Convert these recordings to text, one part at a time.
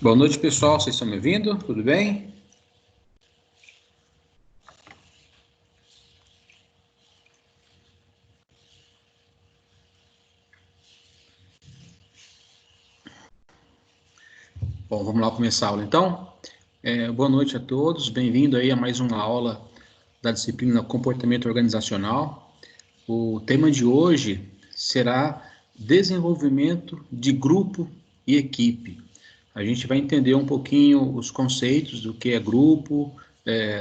Boa noite, pessoal. Vocês estão me ouvindo? Tudo bem? Bom, vamos lá começar a aula, então. Boa noite a todos. Bem-vindo aí a mais uma aula da disciplina Comportamento Organizacional. O tema de hoje será desenvolvimento de grupo e equipe. A gente vai entender um pouquinho os conceitos do que é grupo,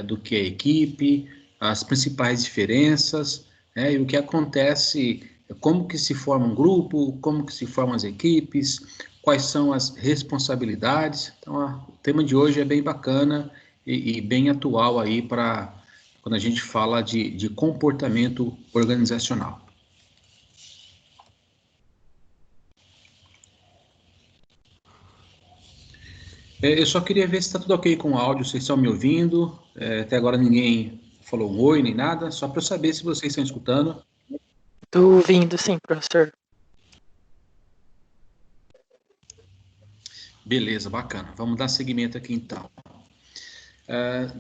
do que é equipe, as principais diferenças, e o que acontece, como que se forma um grupo, como que se formam as equipes, quais são as responsabilidades. Então, o tema de hoje é bem bacana e bem atual aí para quando a gente fala de comportamento organizacional. Eu só queria ver se está tudo ok com o áudio, vocês estão me ouvindo. Até agora ninguém falou um oi nem nada, só para eu saber se vocês estão escutando. Tô ouvindo, sim, professor. Beleza, bacana. Vamos dar seguimento aqui então.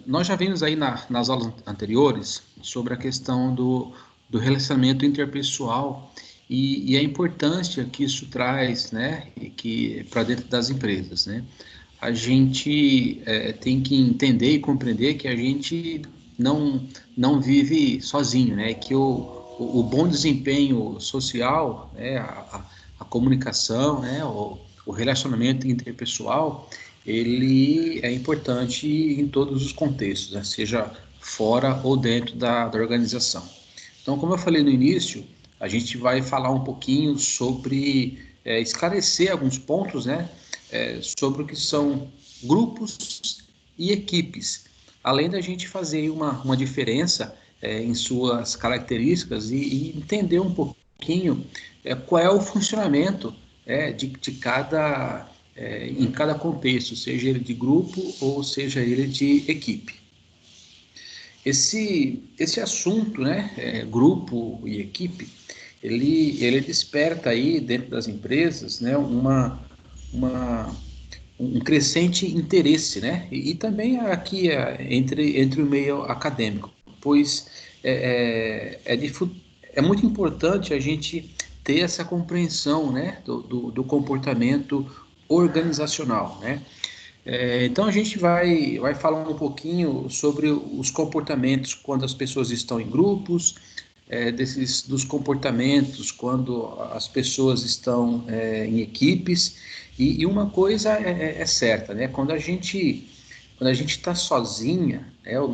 Nós já vimos aí nas aulas anteriores sobre a questão do relacionamento interpessoal e a importância que isso traz, né, que para dentro das empresas, né? A gente tem que entender e compreender que a gente não vive sozinho, né? Que o bom desempenho social, né, a comunicação, né, o relacionamento interpessoal, ele é importante em todos os contextos, né, seja fora ou dentro da organização. Então, como eu falei no início, a gente vai falar um pouquinho sobre esclarecer alguns pontos, né, sobre o que são grupos e equipes, além da gente fazer uma diferença em suas características e entender um pouquinho qual é o funcionamento de cada em cada contexto, seja ele de grupo ou seja ele de equipe. Esse assunto, né, grupo e equipe, ele desperta aí dentro das empresas, né, um crescente interesse, né, e também aqui entre o meio acadêmico, pois é muito importante a gente ter essa compreensão, né, do comportamento organizacional, né. Então a gente vai falar um pouquinho sobre os comportamentos quando as pessoas estão em grupos, dos comportamentos quando as pessoas estão em equipes, e uma coisa é certa, né? Quando a gente está sozinha, o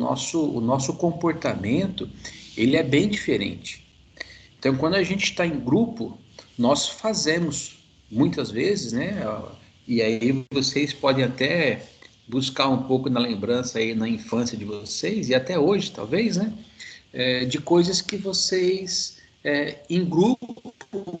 nosso comportamento ele é bem diferente. Então, quando a gente está em grupo, nós fazemos muitas vezes, né? E aí vocês podem até buscar um pouco na lembrança aí na infância de vocês e até hoje, talvez, né? De coisas que vocês em grupo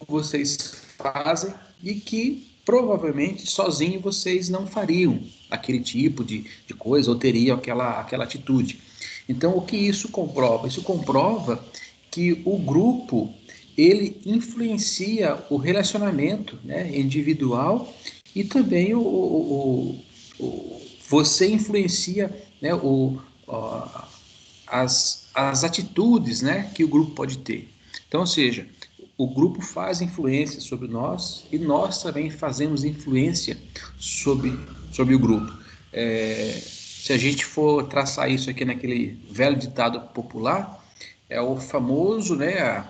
vocês fazem e que provavelmente sozinho vocês não fariam aquele tipo de coisa ou teriam aquela atitude. Então, o que isso comprova? Isso comprova que o grupo ele influencia o relacionamento, né, individual e também você influencia, né, as atitudes, né, que o grupo pode ter. Então, ou seja, o grupo faz influência sobre nós e nós também fazemos influência sobre o grupo. Se a gente for traçar isso aqui naquele velho ditado popular, é o famoso, né,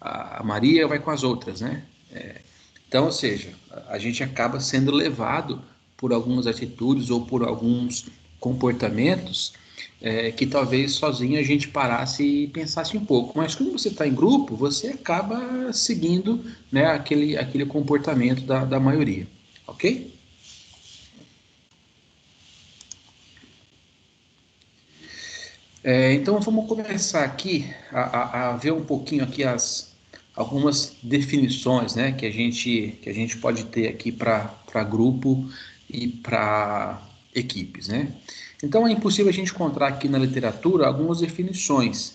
a Maria vai com as outras, né? Então, ou seja, a gente acaba sendo levado por algumas atitudes ou por alguns comportamentos que talvez sozinho a gente parasse e pensasse um pouco. Mas quando você está em grupo, você acaba seguindo, né, aquele comportamento da maioria, ok? Então vamos começar aqui a ver um pouquinho aqui algumas definições, né, que a gente pode ter aqui para grupo e para equipes, né? Então é impossível a gente encontrar aqui na literatura algumas definições,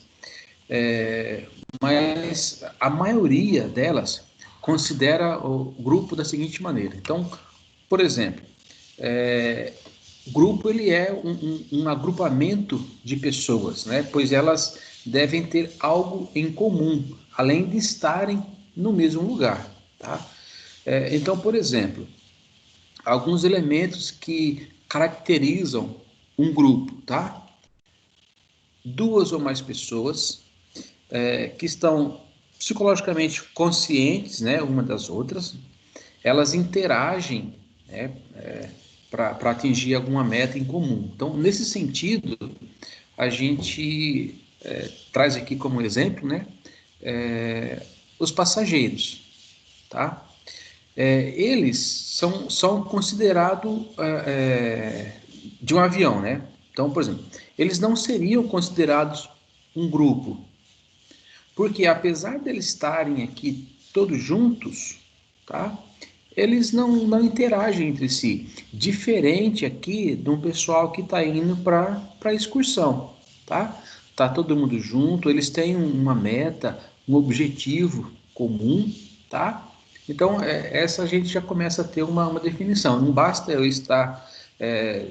mas a maioria delas considera o grupo da seguinte maneira. Então, por exemplo, grupo ele é um agrupamento de pessoas, né? Pois elas devem ter algo em comum, além de estarem no mesmo lugar, tá? Então, por exemplo, alguns elementos que caracterizam um grupo, tá? Duas ou mais pessoas que estão psicologicamente conscientes, né, uma das outras, elas interagem, né, para atingir alguma meta em comum. Então, nesse sentido, a gente traz aqui como exemplo, né, os passageiros, tá? Eles são considerados de um avião, né? Então, por exemplo, eles não seriam considerados um grupo, porque apesar de eles estarem aqui todos juntos, tá? Eles não interagem entre si. Diferente aqui de um pessoal que está indo para a excursão, tá? Tá todo mundo junto, eles têm uma meta, um objetivo comum, tá? Então, essa a gente já começa a ter uma definição. Não basta eu estar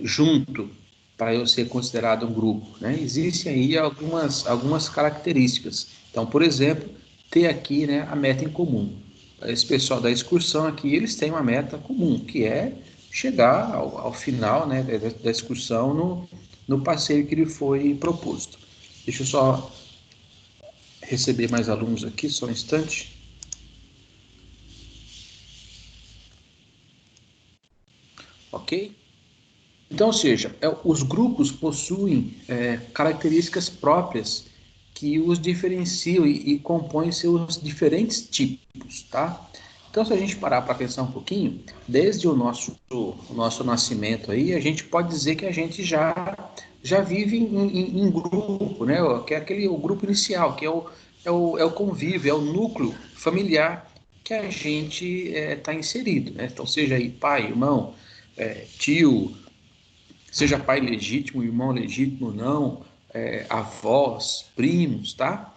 junto para eu ser considerado um grupo, né? Existem aí algumas características. Então, por exemplo, ter aqui, né, a meta em comum. Esse pessoal da excursão aqui, eles têm uma meta comum, que é chegar ao final, né, da excursão no passeio que lhe foi proposto. Deixa eu só receber mais alunos aqui, só um instante. Ok? Então, ou seja, os grupos possuem características próprias que os diferenciam e compõem seus diferentes tipos, tá? Então, se a gente parar para pensar um pouquinho, desde o nosso nascimento aí, a gente pode dizer que a gente já vive em grupo, né? Que é o grupo inicial, que é o convívio, é o núcleo familiar que a gente está inserido, né? Então, seja aí pai, irmão, tio, seja pai legítimo, irmão legítimo ou não, avós, primos, tá?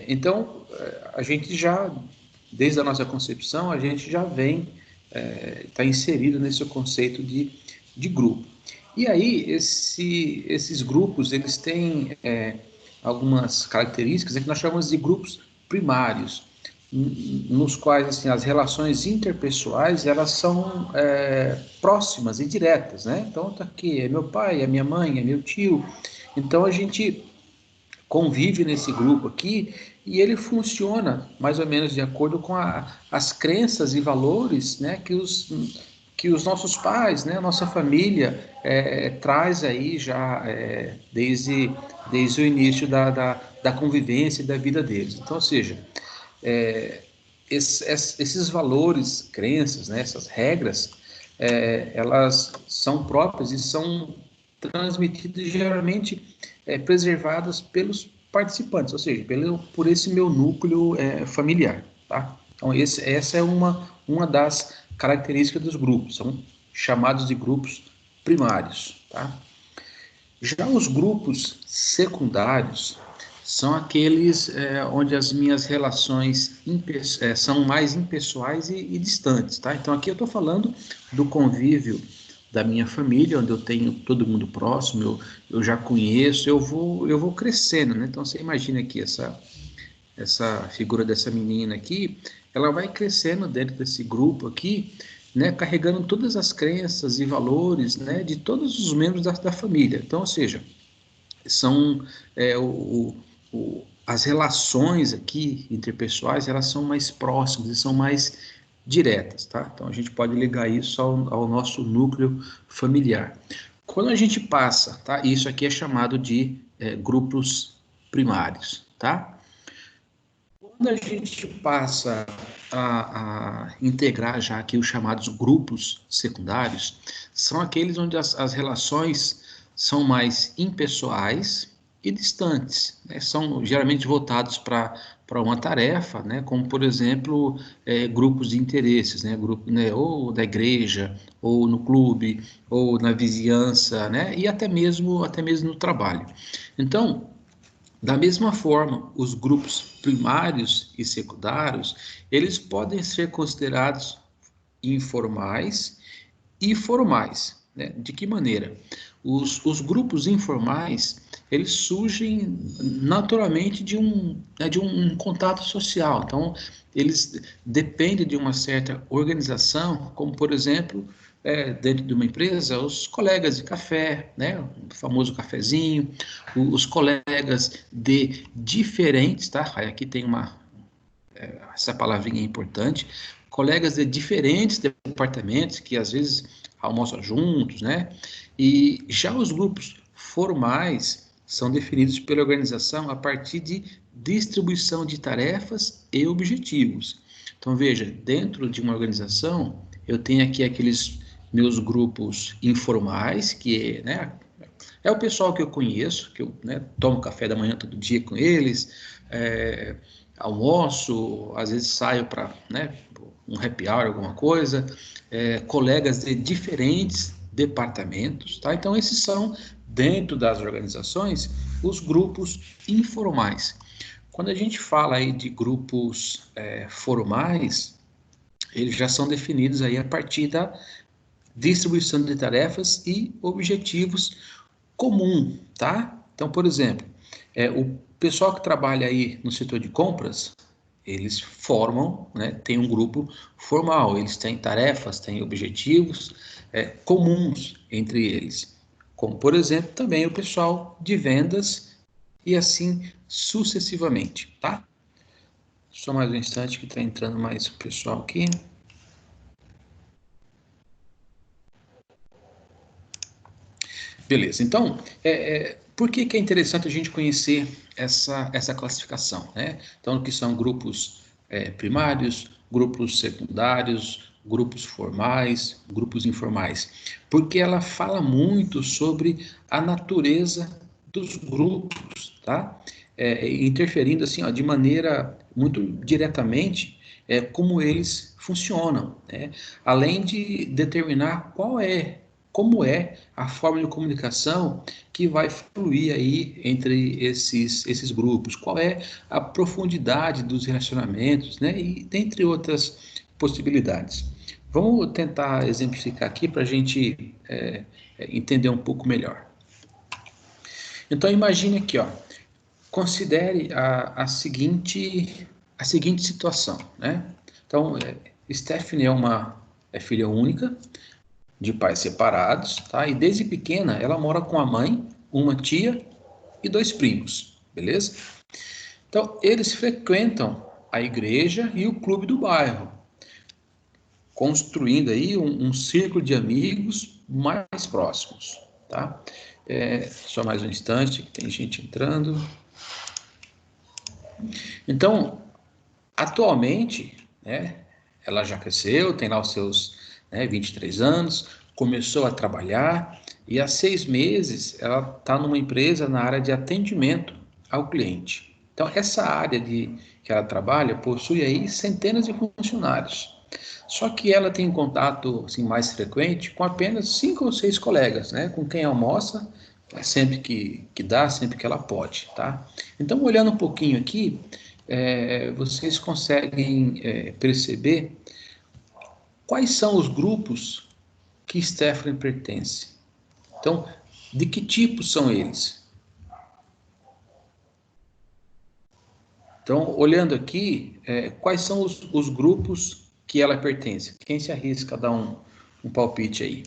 Então, a gente já, desde a nossa concepção, a gente já vem, está inserido nesse conceito de grupo. E aí, esses grupos, eles têm algumas características que nós chamamos de grupos primários, nos quais assim, as relações interpessoais elas são próximas e diretas, né? Então tá aqui, é meu pai, é minha mãe, é meu tio. Então a gente convive nesse grupo aqui e ele funciona mais ou menos de acordo com as crenças e valores, né, que os nossos pais, né, a nossa família traz aí já desde o início da convivência e da vida deles. Então, ou seja, esses valores, crenças, né, essas regras, elas são próprias e são transmitidas geralmente preservadas pelos participantes, ou seja, por esse meu núcleo familiar, tá? Então essa é uma das características dos grupos, são chamados de grupos primários, tá? Já os grupos secundários são aqueles onde as minhas relações são mais impessoais e distantes, tá? Então aqui eu estou falando do convívio da minha família, onde eu tenho todo mundo próximo, eu já conheço, eu vou crescendo, né? Então você imagina aqui essa figura dessa menina aqui, ela vai crescendo dentro desse grupo aqui, né, carregando todas as crenças e valores, né, de todos os membros da família. Então, ou seja, são as relações aqui interpessoais, elas são mais próximas e são mais diretas, tá? Então a gente pode ligar isso ao nosso núcleo familiar. Quando a gente passa, tá? Isso aqui é chamado de grupos primários, tá? Quando a gente passa a integrar já aqui os chamados grupos secundários, são aqueles onde as relações são mais impessoais e distantes, né? São geralmente voltados para uma tarefa, né? Como por exemplo grupos de interesses, né? Grupo, né? Ou da igreja, ou no clube, ou na vizinhança, né? E até mesmo no trabalho. Então, da mesma forma, os grupos primários e secundários, eles podem ser considerados informais e formais, né? De que maneira? Os grupos informais, eles surgem naturalmente de um contato social. Então, eles dependem de uma certa organização, como, por exemplo, dentro de uma empresa, os colegas de café, né? O famoso cafezinho, os colegas de diferentes, tá? Aqui tem essa palavrinha é importante, colegas de diferentes departamentos que às vezes almoçam juntos, né? E já os grupos formais são definidos pela organização a partir de distribuição de tarefas e objetivos. Então, veja, dentro de uma organização, eu tenho aqui aqueles meus grupos informais, que é, né, é o pessoal que eu conheço, que eu, né, tomo café da manhã todo dia com eles, almoço, às vezes saio para, né, um happy hour, alguma coisa, colegas de diferentes departamentos, tá? Então, esses são, dentro das organizações, os grupos informais. Quando a gente fala aí de grupos formais, eles já são definidos aí a partir da distribuição de tarefas e objetivos comum, tá? Então, por exemplo, o pessoal que trabalha aí no setor de compras, eles formam, né, tem um grupo formal, eles têm tarefas, têm objetivos comuns entre eles, como, por exemplo, também o pessoal de vendas e assim sucessivamente, tá? Só mais um instante que está entrando mais o pessoal aqui. Beleza, então, por que é interessante a gente conhecer essa classificação, né? Então, o que são grupos primários, grupos secundários, grupos formais, grupos informais? Porque ela fala muito sobre a natureza dos grupos, tá? Interferindo, assim, ó, de maneira muito diretamente como eles funcionam, né? Além de determinar como é a forma de comunicação que vai fluir aí entre esses grupos, qual é a profundidade dos relacionamentos, né? E dentre outras possibilidades. Vamos tentar exemplificar aqui para a gente entender um pouco melhor. Então, imagine aqui, ó, considere a seguinte situação, né? Então, Stephanie é filha única, de pais separados, tá? E desde pequena ela mora com a mãe, uma tia e 2 primos, beleza? Então, eles frequentam a igreja e o clube do bairro, construindo aí um círculo de amigos mais próximos, tá? Só mais um instante, que tem gente entrando. Então, atualmente, né, ela já cresceu, tem lá os seus 23 anos, começou a trabalhar e há 6 meses ela está numa empresa na área de atendimento ao cliente. Então, essa área que ela trabalha possui aí centenas de funcionários. Só que ela tem contato assim, mais frequente com apenas 5 ou 6 colegas, né, com quem almoça sempre que dá, sempre que ela pode, tá? Então, olhando um pouquinho aqui, vocês conseguem perceber quais são os grupos que Stephanie pertence. Então, de que tipo são eles? Então, olhando aqui, quais são os grupos que ela pertence? Quem se arrisca a dar um palpite aí?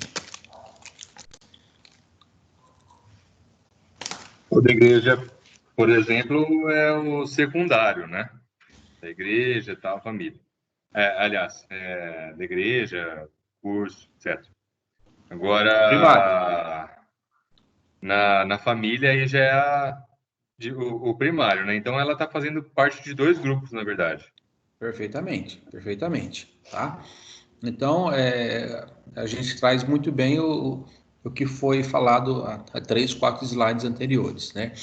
O da igreja, por exemplo, é o secundário, né? Da igreja, tal, família. Aliás, da igreja, curso, etc. Primário. Agora, na família, aí já é o primário, né? Então, ela está fazendo parte de 2 grupos, na verdade. Perfeitamente, perfeitamente, tá? Então, a gente traz muito bem o que foi falado há 3, 4 slides anteriores, né?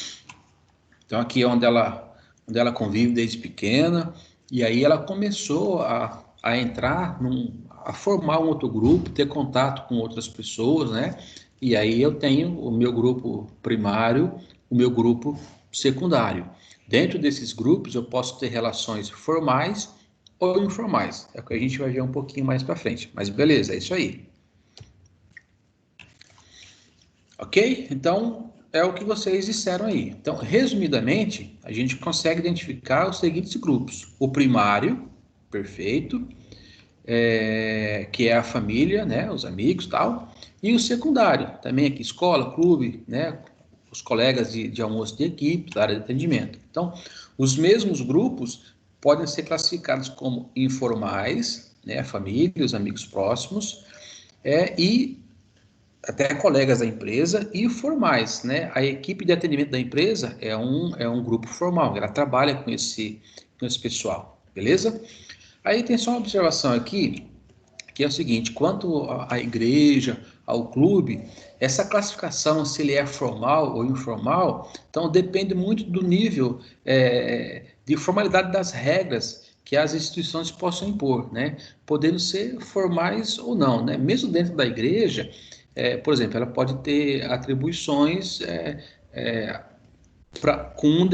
Então, aqui é onde ela convive desde pequena, e aí ela começou a entrar, a formar um outro grupo, ter contato com outras pessoas, né? E aí eu tenho o meu grupo primário, o meu grupo secundário. Dentro desses grupos, eu posso ter relações formais ou informais. É o que a gente vai ver um pouquinho mais para frente. Mas beleza, é isso aí. Ok? Então, é o que vocês disseram aí. Então, resumidamente, a gente consegue identificar os seguintes grupos. O primário, perfeito, que é a família, né, os amigos e tal. E o secundário, também aqui, escola, clube, né, os colegas de almoço de equipe, da área de atendimento. Então, os mesmos grupos podem ser classificados como informais, né, a família, os amigos próximos, e até colegas da empresa, e formais, né? A equipe de atendimento da empresa é um grupo formal, ela trabalha com esse pessoal, beleza? Aí tem só uma observação aqui, que é o seguinte, quanto à igreja, ao clube, essa classificação, se ele é formal ou informal, então depende muito do nível de formalidade das regras que as instituições possam impor, né? Podendo ser formais ou não, né? Mesmo dentro da igreja, por exemplo, ela pode ter atribuições com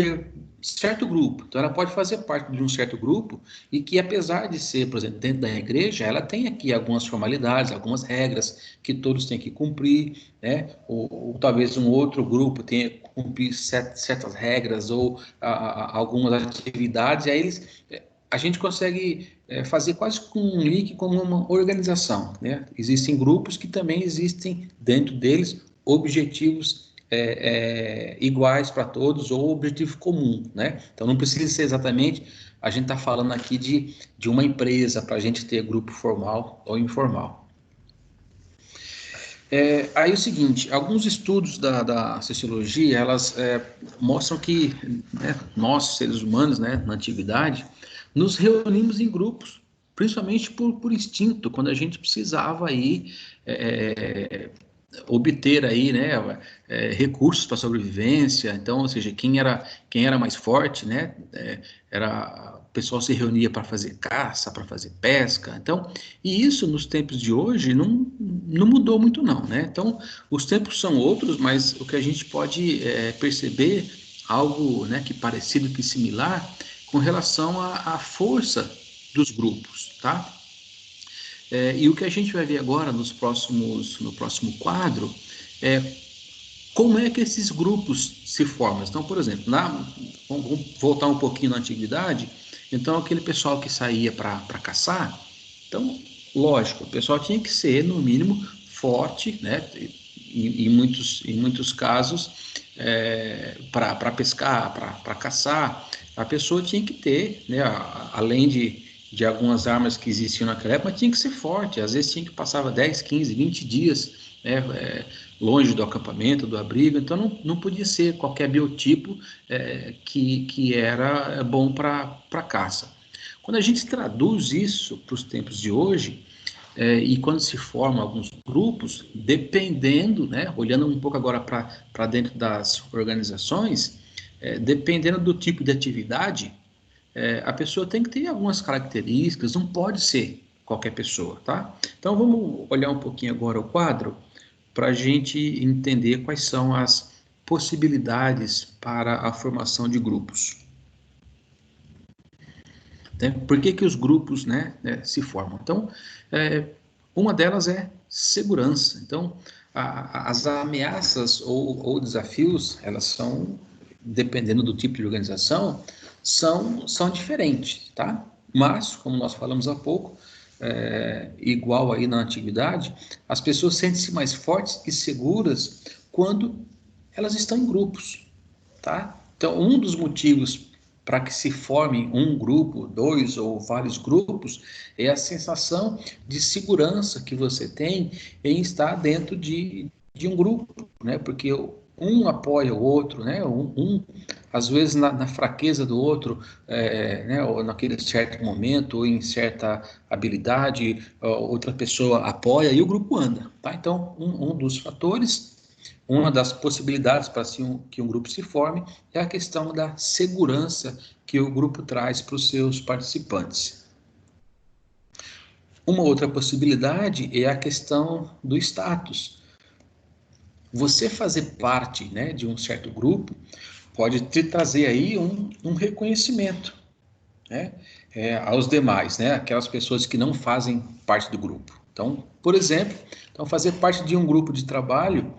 certo grupo. Então, ela pode fazer parte de um certo grupo e que, apesar de ser, por exemplo, dentro da igreja, ela tem aqui algumas formalidades, algumas regras que todos têm que cumprir, né? Ou talvez um outro grupo tenha que cumprir certas regras ou algumas atividades, e aí a gente consegue fazer quase com um link como uma organização, né? Existem grupos que também existem dentro deles objetivos iguais para todos ou objetivo comum, né? Então não precisa ser exatamente, a gente está falando aqui de uma empresa para a gente ter grupo formal ou informal. Aí o seguinte, alguns estudos da sociologia, elas mostram que, né, nós, seres humanos, né, na antiguidade, nos reunimos em grupos, principalmente por instinto, quando a gente precisava aí obter aí, né, recursos para sobrevivência. Então, ou seja, quem era mais forte, né, o pessoal se reunia para fazer caça, para fazer pesca. Então, e isso nos tempos de hoje não mudou muito não, né? Então, os tempos são outros, mas o que a gente pode perceber algo, né, que parecido, que similar, com relação à força dos grupos, tá? E o que a gente vai ver agora no próximo quadro é como é que esses grupos se formam. Então, por exemplo, vamos voltar um pouquinho na antiguidade. Então, aquele pessoal que saía para caçar, então, lógico, o pessoal tinha que ser, no mínimo, forte, né? Em muitos casos, para pescar, para caçar, a pessoa tinha que ter, né, além de algumas armas que existiam naquela época, mas tinha que ser forte. Às vezes tinha que passava 10, 15, 20 dias, né, longe do acampamento, do abrigo. Então não podia ser qualquer biotipo que era bom para caça. Quando a gente traduz isso para os tempos de hoje, e quando se formam alguns grupos, dependendo, né, olhando um pouco agora para dentro das organizações, dependendo do tipo de atividade, a pessoa tem que ter algumas características, não pode ser qualquer pessoa, tá? Então vamos olhar um pouquinho agora o quadro para a gente entender quais são as possibilidades para a formação de grupos. Né? Por que os grupos, né, se formam? Então, uma delas é segurança. Então, as ameaças ou desafios, elas são, dependendo do tipo de organização, são diferentes, tá? Mas, como nós falamos há pouco, igual aí na antiguidade, as pessoas sentem-se mais fortes e seguras quando elas estão em grupos, tá? Então, um dos motivos para que se forme um grupo, dois ou vários grupos, é a sensação de segurança que você tem em estar dentro de um grupo, né? Porque um apoia o outro, né? Às vezes na fraqueza do outro, né? Ou naquele certo momento, ou em certa habilidade, outra pessoa apoia e o grupo anda, tá? Então, um dos fatores, uma das possibilidades para que um grupo se forme é a questão da segurança que o grupo traz para os seus participantes. Uma outra possibilidade é a questão do status. Você fazer parte, né, de um certo grupo pode te trazer aí um reconhecimento, né, aos demais, né, aquelas pessoas que não fazem parte do grupo. Então, por exemplo, fazer parte de um grupo de trabalho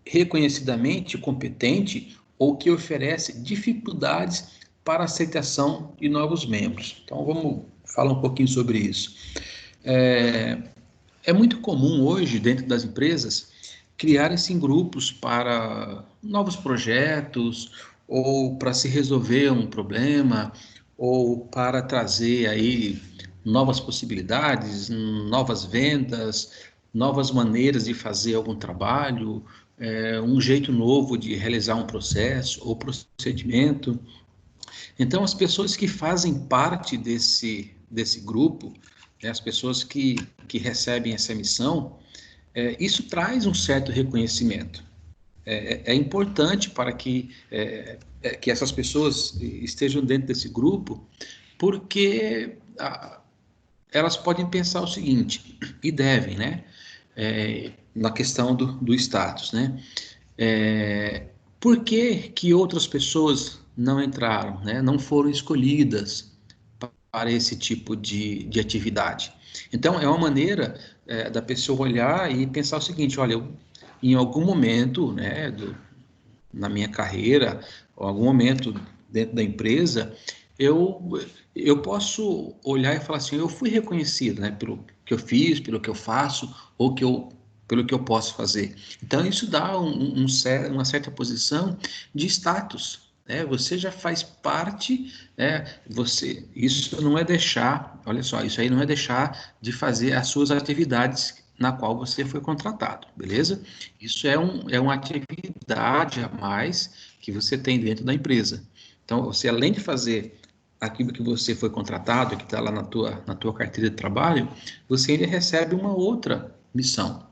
reconhecidamente competente ou que oferece dificuldades para a aceitação de novos membros. Então, vamos falar um pouquinho sobre isso. É muito comum hoje, dentro das empresas, criarem-se grupos para novos projetos, ou para se resolver um problema, ou para trazer aí novas possibilidades, novas vendas, novas maneiras de fazer algum trabalho, um jeito novo de realizar um processo ou procedimento. Então, as pessoas que fazem parte desse grupo, né, as pessoas que recebem essa missão, isso traz um certo reconhecimento. É importante para que essas pessoas estejam dentro desse grupo, porque elas podem pensar o seguinte, e devem, né? Na questão do status, né? Por que outras pessoas não entraram, né? Não foram escolhidas para esse tipo de atividade? Então, é uma maneira da pessoa olhar e pensar o seguinte, olha, em algum momento, né, na minha carreira, ou algum momento dentro da empresa, eu posso olhar e falar assim, eu fui reconhecido, né, pelo que eu fiz, pelo que eu faço, ou pelo que eu posso fazer. Então, isso dá uma certa posição de status, né? Você já faz parte, isso não é deixar, olha só, isso aí não é deixar de fazer as suas atividades na qual você foi contratado, beleza? Isso é uma atividade a mais que você tem dentro da empresa. Então, você além de fazer aquilo que você foi contratado, que está lá na tua carteira de trabalho, você ainda recebe uma outra missão.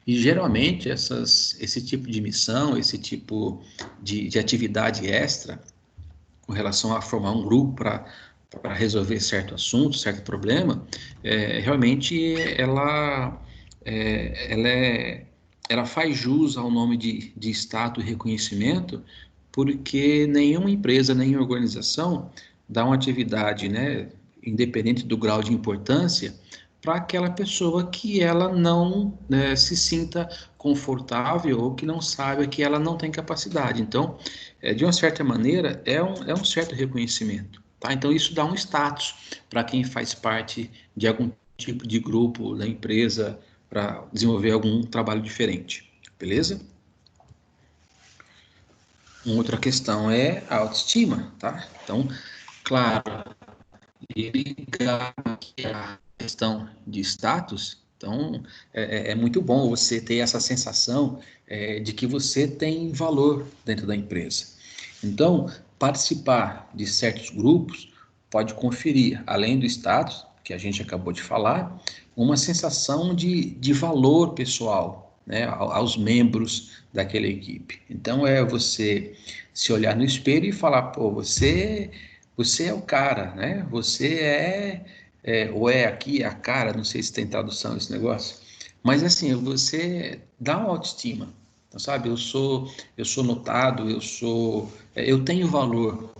E geralmente esse tipo de missão, esse tipo de atividade extra, com relação a formar um grupo para resolver certo assunto, certo problema, realmente ela faz jus ao nome de status e reconhecimento, porque nenhuma empresa, nenhuma organização dá uma atividade, né, independente do grau de importância, para aquela pessoa que ela não, né, se sinta confortável ou que não saiba que ela não tem capacidade. Então, de uma certa maneira, é um certo reconhecimento. Tá? Então, isso dá um status para quem faz parte de algum tipo de grupo da empresa para desenvolver algum trabalho diferente. Beleza? Uma outra questão é a autoestima. Tá? Então, claro, ligar a questão de status, então é muito bom você ter essa sensação de que você tem valor dentro da empresa. Então, participar de certos grupos pode conferir, além do status, que a gente acabou de falar, uma sensação de valor pessoal, né, aos membros daquela equipe. Então, é você se olhar no espelho e falar, pô, você é o cara, né? Você ou é aqui, é a cara, não sei se tem tradução esse negócio, mas assim, você dá uma autoestima, então, sabe? Eu sou notado, eu tenho valor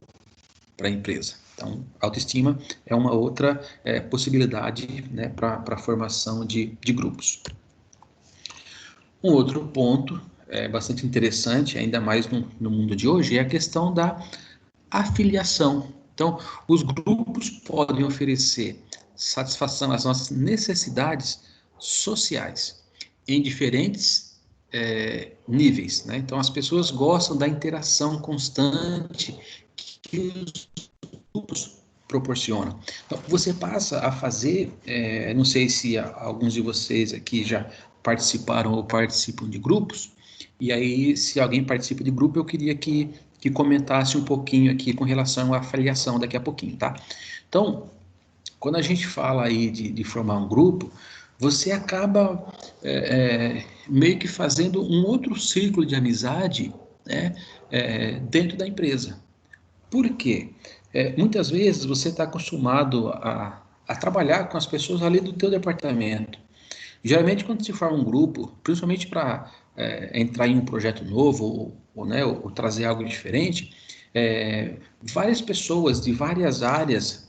para a empresa. Então, autoestima é uma outra possibilidade, né, para a formação de grupos. Um outro ponto bastante interessante, ainda mais no mundo de hoje, é a questão da afiliação. Então, os grupos podem oferecer satisfação às nossas necessidades sociais em diferentes níveis, né? Então, as pessoas gostam da interação constante que os grupos proporcionam. Então, você passa a fazer, não sei se alguns de vocês aqui já participaram ou participam de grupos, e aí, se alguém participa de grupo, eu queria que comentasse um pouquinho aqui com relação à avaliação daqui a pouquinho, tá? Então, quando a gente fala aí de formar um grupo, você acaba meio que fazendo um outro círculo de amizade, né, dentro da empresa. Por quê? Muitas vezes você está acostumado a trabalhar com as pessoas ali do teu departamento. Geralmente, quando se forma um grupo, principalmente para entrar em um projeto novo ou trazer algo diferente, várias pessoas de várias áreas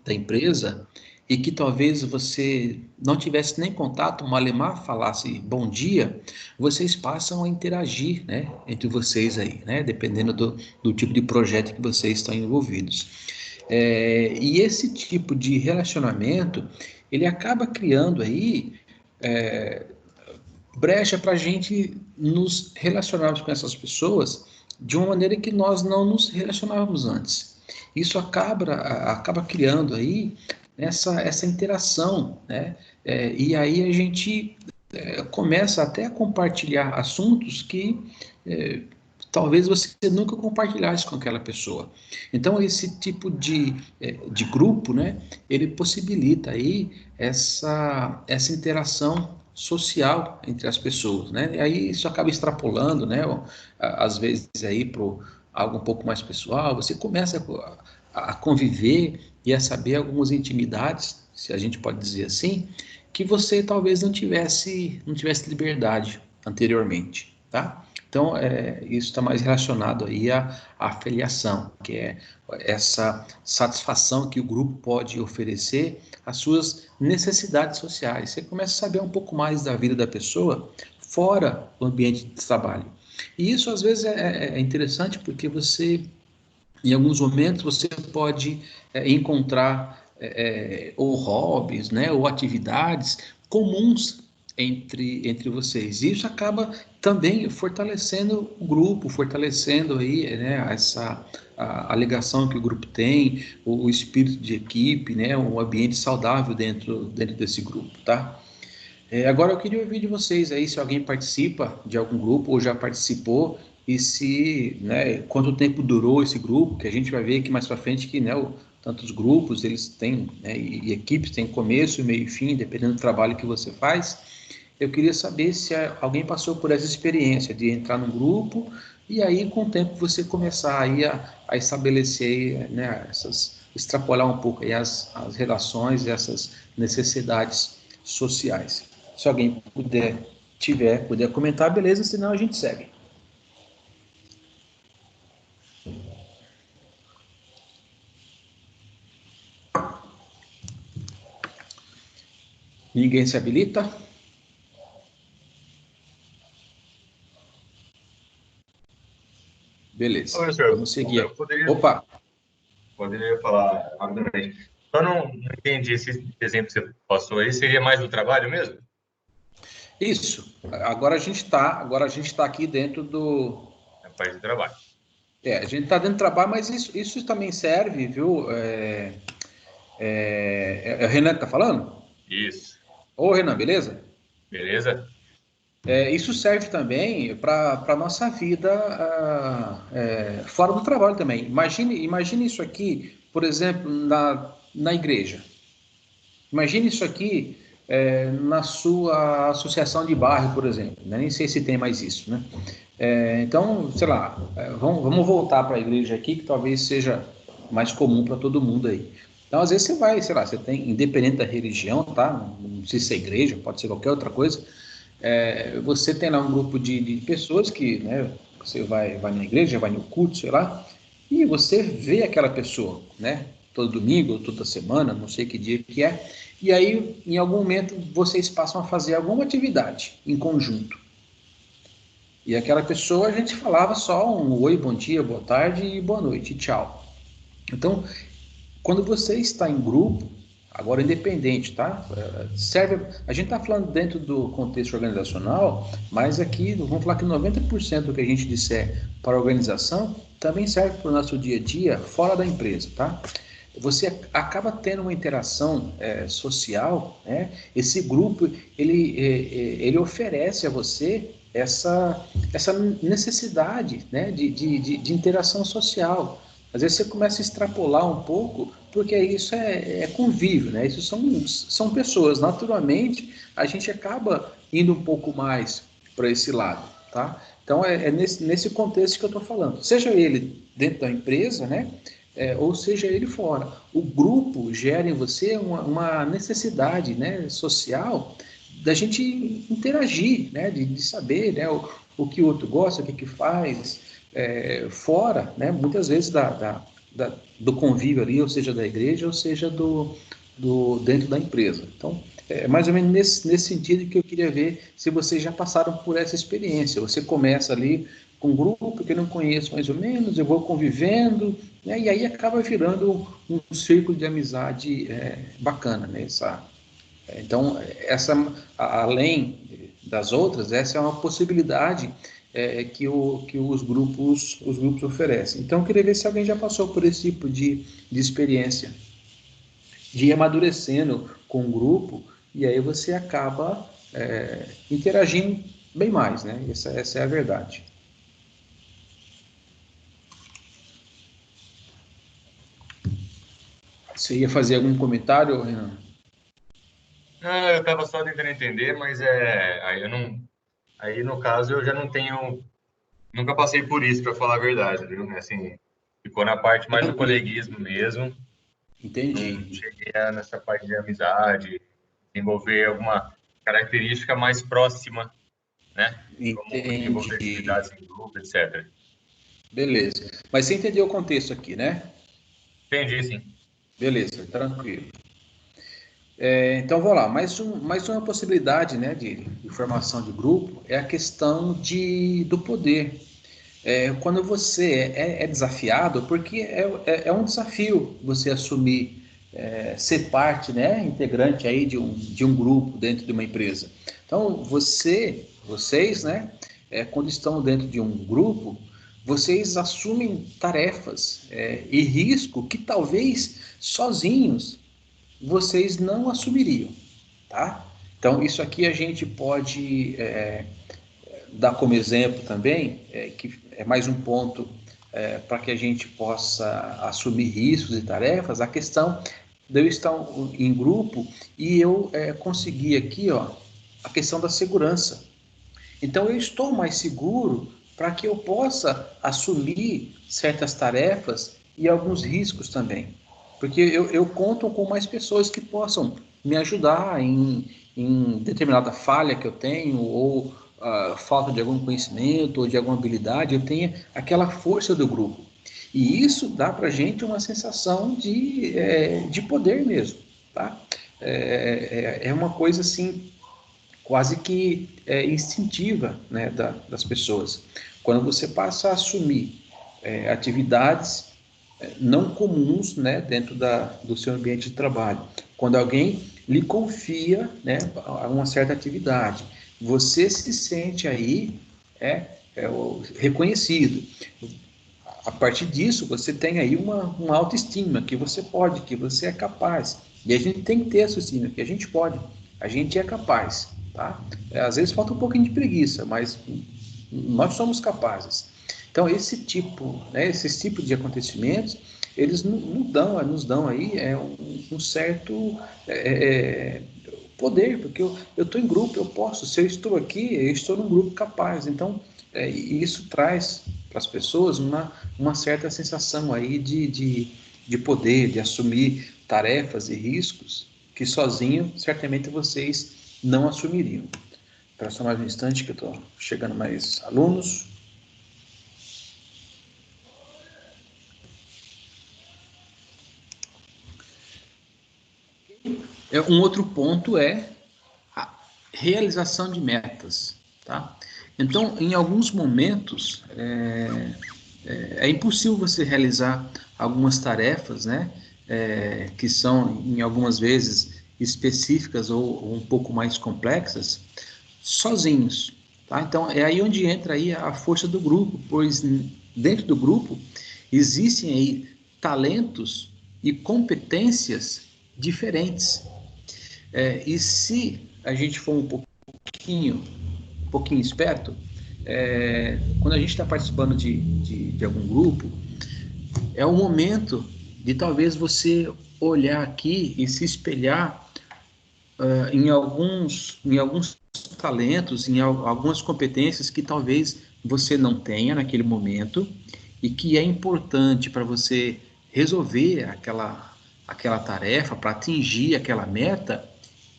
da empresa, e que talvez você não tivesse nem contato, o Malemar falasse bom dia, vocês passam a interagir, né, entre vocês aí, né, dependendo do tipo de projeto que vocês estão envolvidos. E esse tipo de relacionamento, ele acaba criando aí brecha para a gente nos relacionarmos com essas pessoas de uma maneira que nós não nos relacionávamos antes. Isso acaba criando aí essa interação, né? E aí a gente começa até a compartilhar assuntos que talvez você nunca compartilhasse com aquela pessoa. Então, esse tipo de grupo, né, ele possibilita aí essa interação social entre as pessoas, né? E aí isso acaba extrapolando, né, às vezes aí para algo um pouco mais pessoal, você começa a conviver e a saber algumas intimidades, se a gente pode dizer assim, que você talvez não tivesse liberdade anteriormente, tá? Então, isso está mais relacionado aí à filiação, que é essa satisfação que o grupo pode oferecer às suas necessidades sociais. Você começa a saber um pouco mais da vida da pessoa fora do ambiente de trabalho. E isso, às vezes, é interessante porque você, em alguns momentos, você pode encontrar ou hobbies, né, ou atividades comuns entre vocês. E isso acaba também fortalecendo o grupo, fortalecendo aí, né, a ligação que o grupo tem, o espírito de equipe, né, um ambiente saudável dentro desse grupo, tá? Agora eu queria ouvir de vocês aí se alguém participa de algum grupo ou já participou e se, né, quanto tempo durou esse grupo, que a gente vai ver aqui mais para frente que, né, tantos grupos eles têm, né, e equipes têm começo, meio e fim, dependendo do trabalho que você faz. Eu queria saber se alguém passou por essa experiência de entrar num grupo e aí com o tempo você começar aí a estabelecer, né, extrapolar um pouco aí as relações e essas necessidades sociais. Se alguém puder comentar, beleza, senão a gente segue. Ninguém se habilita? Beleza, Professor, vamos seguir eu aqui. poderia, Opa, poderia falar rapidamente. Eu não entendi esse exemplo que você passou aí, seria mais do trabalho mesmo? isso. Agora a gente está aqui dentro do. É parte do trabalho. A gente está dentro do trabalho, mas isso também serve, viu? É o Renan que está falando? Isso. Ô, Renan, beleza? Beleza? Isso serve também para a nossa vida fora do trabalho também. Imagine isso aqui, por exemplo, na igreja. Imagine isso aqui na sua associação de bairro, por exemplo. Né? Nem sei se tem mais isso, né? Então, sei lá, vamos voltar para a igreja aqui, que talvez seja mais comum para todo mundo aí. Então, às vezes você vai, sei lá, você tem, independente da religião, tá? Não precisa ser igreja, pode ser qualquer outra coisa. Você tem lá um grupo de pessoas que, né? Você vai na igreja, vai no culto, sei lá, e você vê aquela pessoa, né? Todo domingo, ou toda semana, não sei que dia que é. E aí, em algum momento, vocês passam a fazer alguma atividade em conjunto. E aquela pessoa a gente falava só um oi, bom dia, boa tarde e boa noite, tchau. Então, quando você está em grupo, agora independente, tá? Serve, a gente está falando dentro do contexto organizacional, mas aqui vamos falar que 90% do que a gente disser para a organização também serve para o nosso dia a dia fora da empresa, tá? Você acaba tendo uma interação social, né? Esse grupo ele oferece a você essa necessidade, né? de interação social. Às vezes você começa a extrapolar um pouco, porque isso é convívio, né? Isso são pessoas. Naturalmente, a gente acaba indo um pouco mais para esse lado, tá? Então, é nesse contexto que eu estou falando. Seja ele dentro da empresa, né? Ou seja ele fora. O grupo gera em você uma necessidade, né, social da gente interagir, né, de saber, né, o que o outro gosta, o que faz, fora, né, muitas vezes do convívio ali, ou seja da igreja, ou seja dentro da empresa. Então, é mais ou menos nesse sentido que eu queria ver se vocês já passaram por essa experiência. Você começa ali com um grupo que eu não conheço mais ou menos, eu vou convivendo, né, e aí acaba virando um círculo de amizade bacana, né? Então, além das outras, essa é uma possibilidade que os grupos oferecem. Então, eu queria ver se alguém já passou por esse tipo de experiência, de ir amadurecendo com o grupo, e aí você acaba interagindo bem mais, né? Essa é a verdade. Você ia fazer algum comentário, Renan? Não, eu estava só tentando entender, mas aí eu não, aí no caso eu já não tenho, nunca passei por isso, para falar a verdade, viu? Assim, ficou na parte mais do Tranquilo. coleguismo mesmo, não Entendi. cheguei nessa parte de amizade, desenvolver alguma característica mais próxima, né? Como desenvolver Entendi. atividades em grupo, etc. Beleza. Mas você entendeu o contexto aqui, né? Entendi, sim. Beleza, tranquilo. Então, vou lá. Mais uma possibilidade, né, de formação de grupo é a questão do poder. Quando você é desafiado, porque é um desafio você assumir, ser parte, né, integrante aí de um grupo dentro de uma empresa. Então, vocês, né, quando estão dentro de um grupo, vocês assumem tarefas e risco que talvez sozinhos vocês não assumiriam, tá? Então, isso aqui a gente pode dar como exemplo também, que é mais um ponto para que a gente possa assumir riscos e tarefas, a questão de eu estar em grupo e eu conseguir aqui, ó, a questão da segurança. Então, eu estou mais seguro para que eu possa assumir certas tarefas e alguns riscos também. Porque eu conto com mais pessoas que possam me ajudar em determinada falha que eu tenho, ou falta de algum conhecimento, ou de alguma habilidade, eu tenho aquela força do grupo. E isso dá para a gente uma sensação de poder mesmo. Tá? É uma coisa assim quase que instintiva, né, das pessoas. Quando você passa a assumir atividades não comuns, né, dentro do seu ambiente de trabalho, quando alguém lhe confia, né, uma certa atividade, você se sente aí reconhecido. A partir disso, você tem aí uma autoestima, que você pode, que você é capaz. E a gente tem que ter essa autoestima, que a gente pode, a gente é capaz, tá? Às vezes falta um pouquinho de preguiça, mas nós somos capazes. Então, esses tipos de acontecimentos, eles nos dão aí um certo poder, porque eu estou em grupo, eu posso, se eu estou aqui, eu estou num grupo capaz. Então, e isso traz para as pessoas uma certa sensação aí de poder, de assumir tarefas e riscos que sozinho, certamente vocês não assumiriam. Espera só mais um instante que eu estou chegando mais alunos. Um outro ponto é a realização de metas, tá? Então, em alguns momentos, é impossível você realizar algumas tarefas, né? Que são, em algumas vezes, específicas ou um pouco mais complexas, sozinhos, tá? Então, é aí onde entra aí a força do grupo, pois dentro do grupo existem aí talentos e competências diferentes. E se a gente for um pouquinho esperto, quando a gente está participando de algum grupo, é o momento de talvez você olhar aqui e se espelhar em alguns talentos, em algumas competências que talvez você não tenha naquele momento e que é importante para você resolver aquela tarefa, para atingir aquela meta,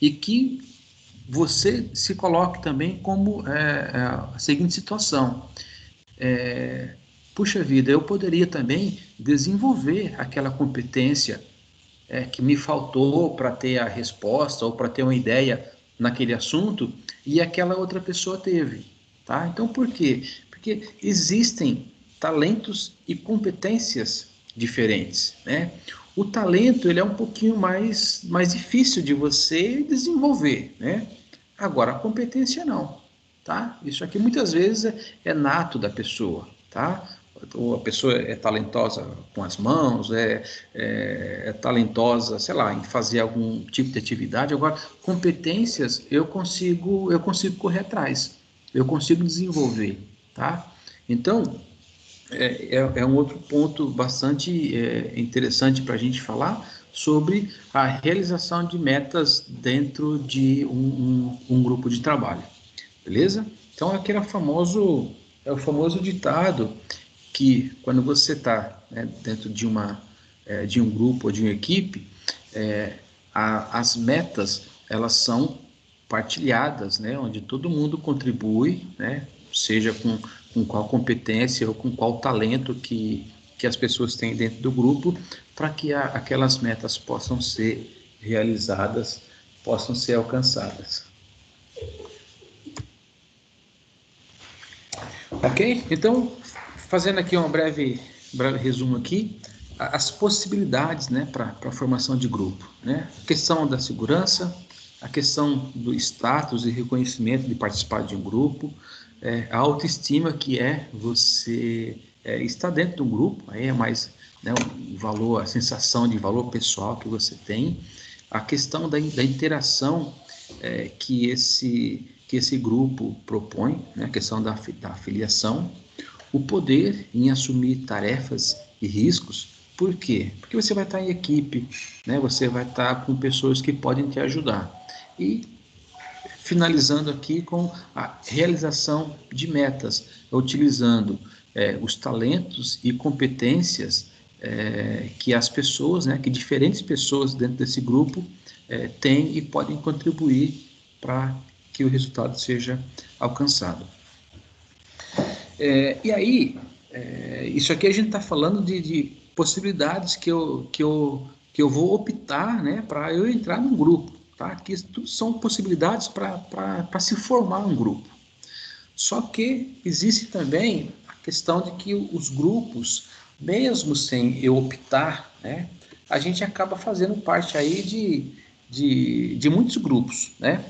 e que você se coloque também como a seguinte situação. Puxa vida, eu poderia também desenvolver aquela competência que me faltou para ter a resposta ou para ter uma ideia naquele assunto e aquela outra pessoa teve, tá? Então, por quê? Porque existem talentos e competências diferentes, né? O talento, ele é um pouquinho mais difícil de você desenvolver, né? Agora, a competência não, tá? Isso aqui muitas vezes é nato da pessoa, tá? Ou a pessoa é talentosa com as mãos, é talentosa, sei lá, em fazer algum tipo de atividade. Agora, competências eu consigo correr atrás, eu consigo desenvolver, tá? Então, é um outro ponto bastante interessante para a gente falar sobre a realização de metas dentro de um grupo de trabalho, beleza? Então, é o famoso ditado que quando você está, né, dentro de um grupo ou de uma equipe, as metas elas são partilhadas, né, onde todo mundo contribui, né, seja com qual competência ou com qual talento que as pessoas têm dentro do grupo, para que aquelas metas possam ser realizadas, possam ser alcançadas. Ok? Então, fazendo aqui um breve resumo aqui, as possibilidades, né, para a formação de grupo, né? A questão da segurança, a questão do status e reconhecimento de participar de um grupo, a autoestima, que é você estar dentro de um grupo, aí é mais, né, o valor, a sensação de valor pessoal que você tem, a questão da interação que esse grupo propõe, né, a questão da afiliação, o poder em assumir tarefas e riscos. Por quê? Porque você vai estar em equipe, né? Você vai estar com pessoas que podem te ajudar. E finalizando aqui com a realização de metas, utilizando os talentos e competências que as pessoas, né, que diferentes pessoas dentro desse grupo têm e podem contribuir para que o resultado seja alcançado. E aí, isso aqui a gente está falando de possibilidades que eu vou optar, né, para eu entrar num grupo, tá? Que tudo são possibilidades para se formar um grupo. Só que existe também a questão de que os grupos, mesmo sem eu optar, né, a gente acaba fazendo parte aí de muitos grupos, né?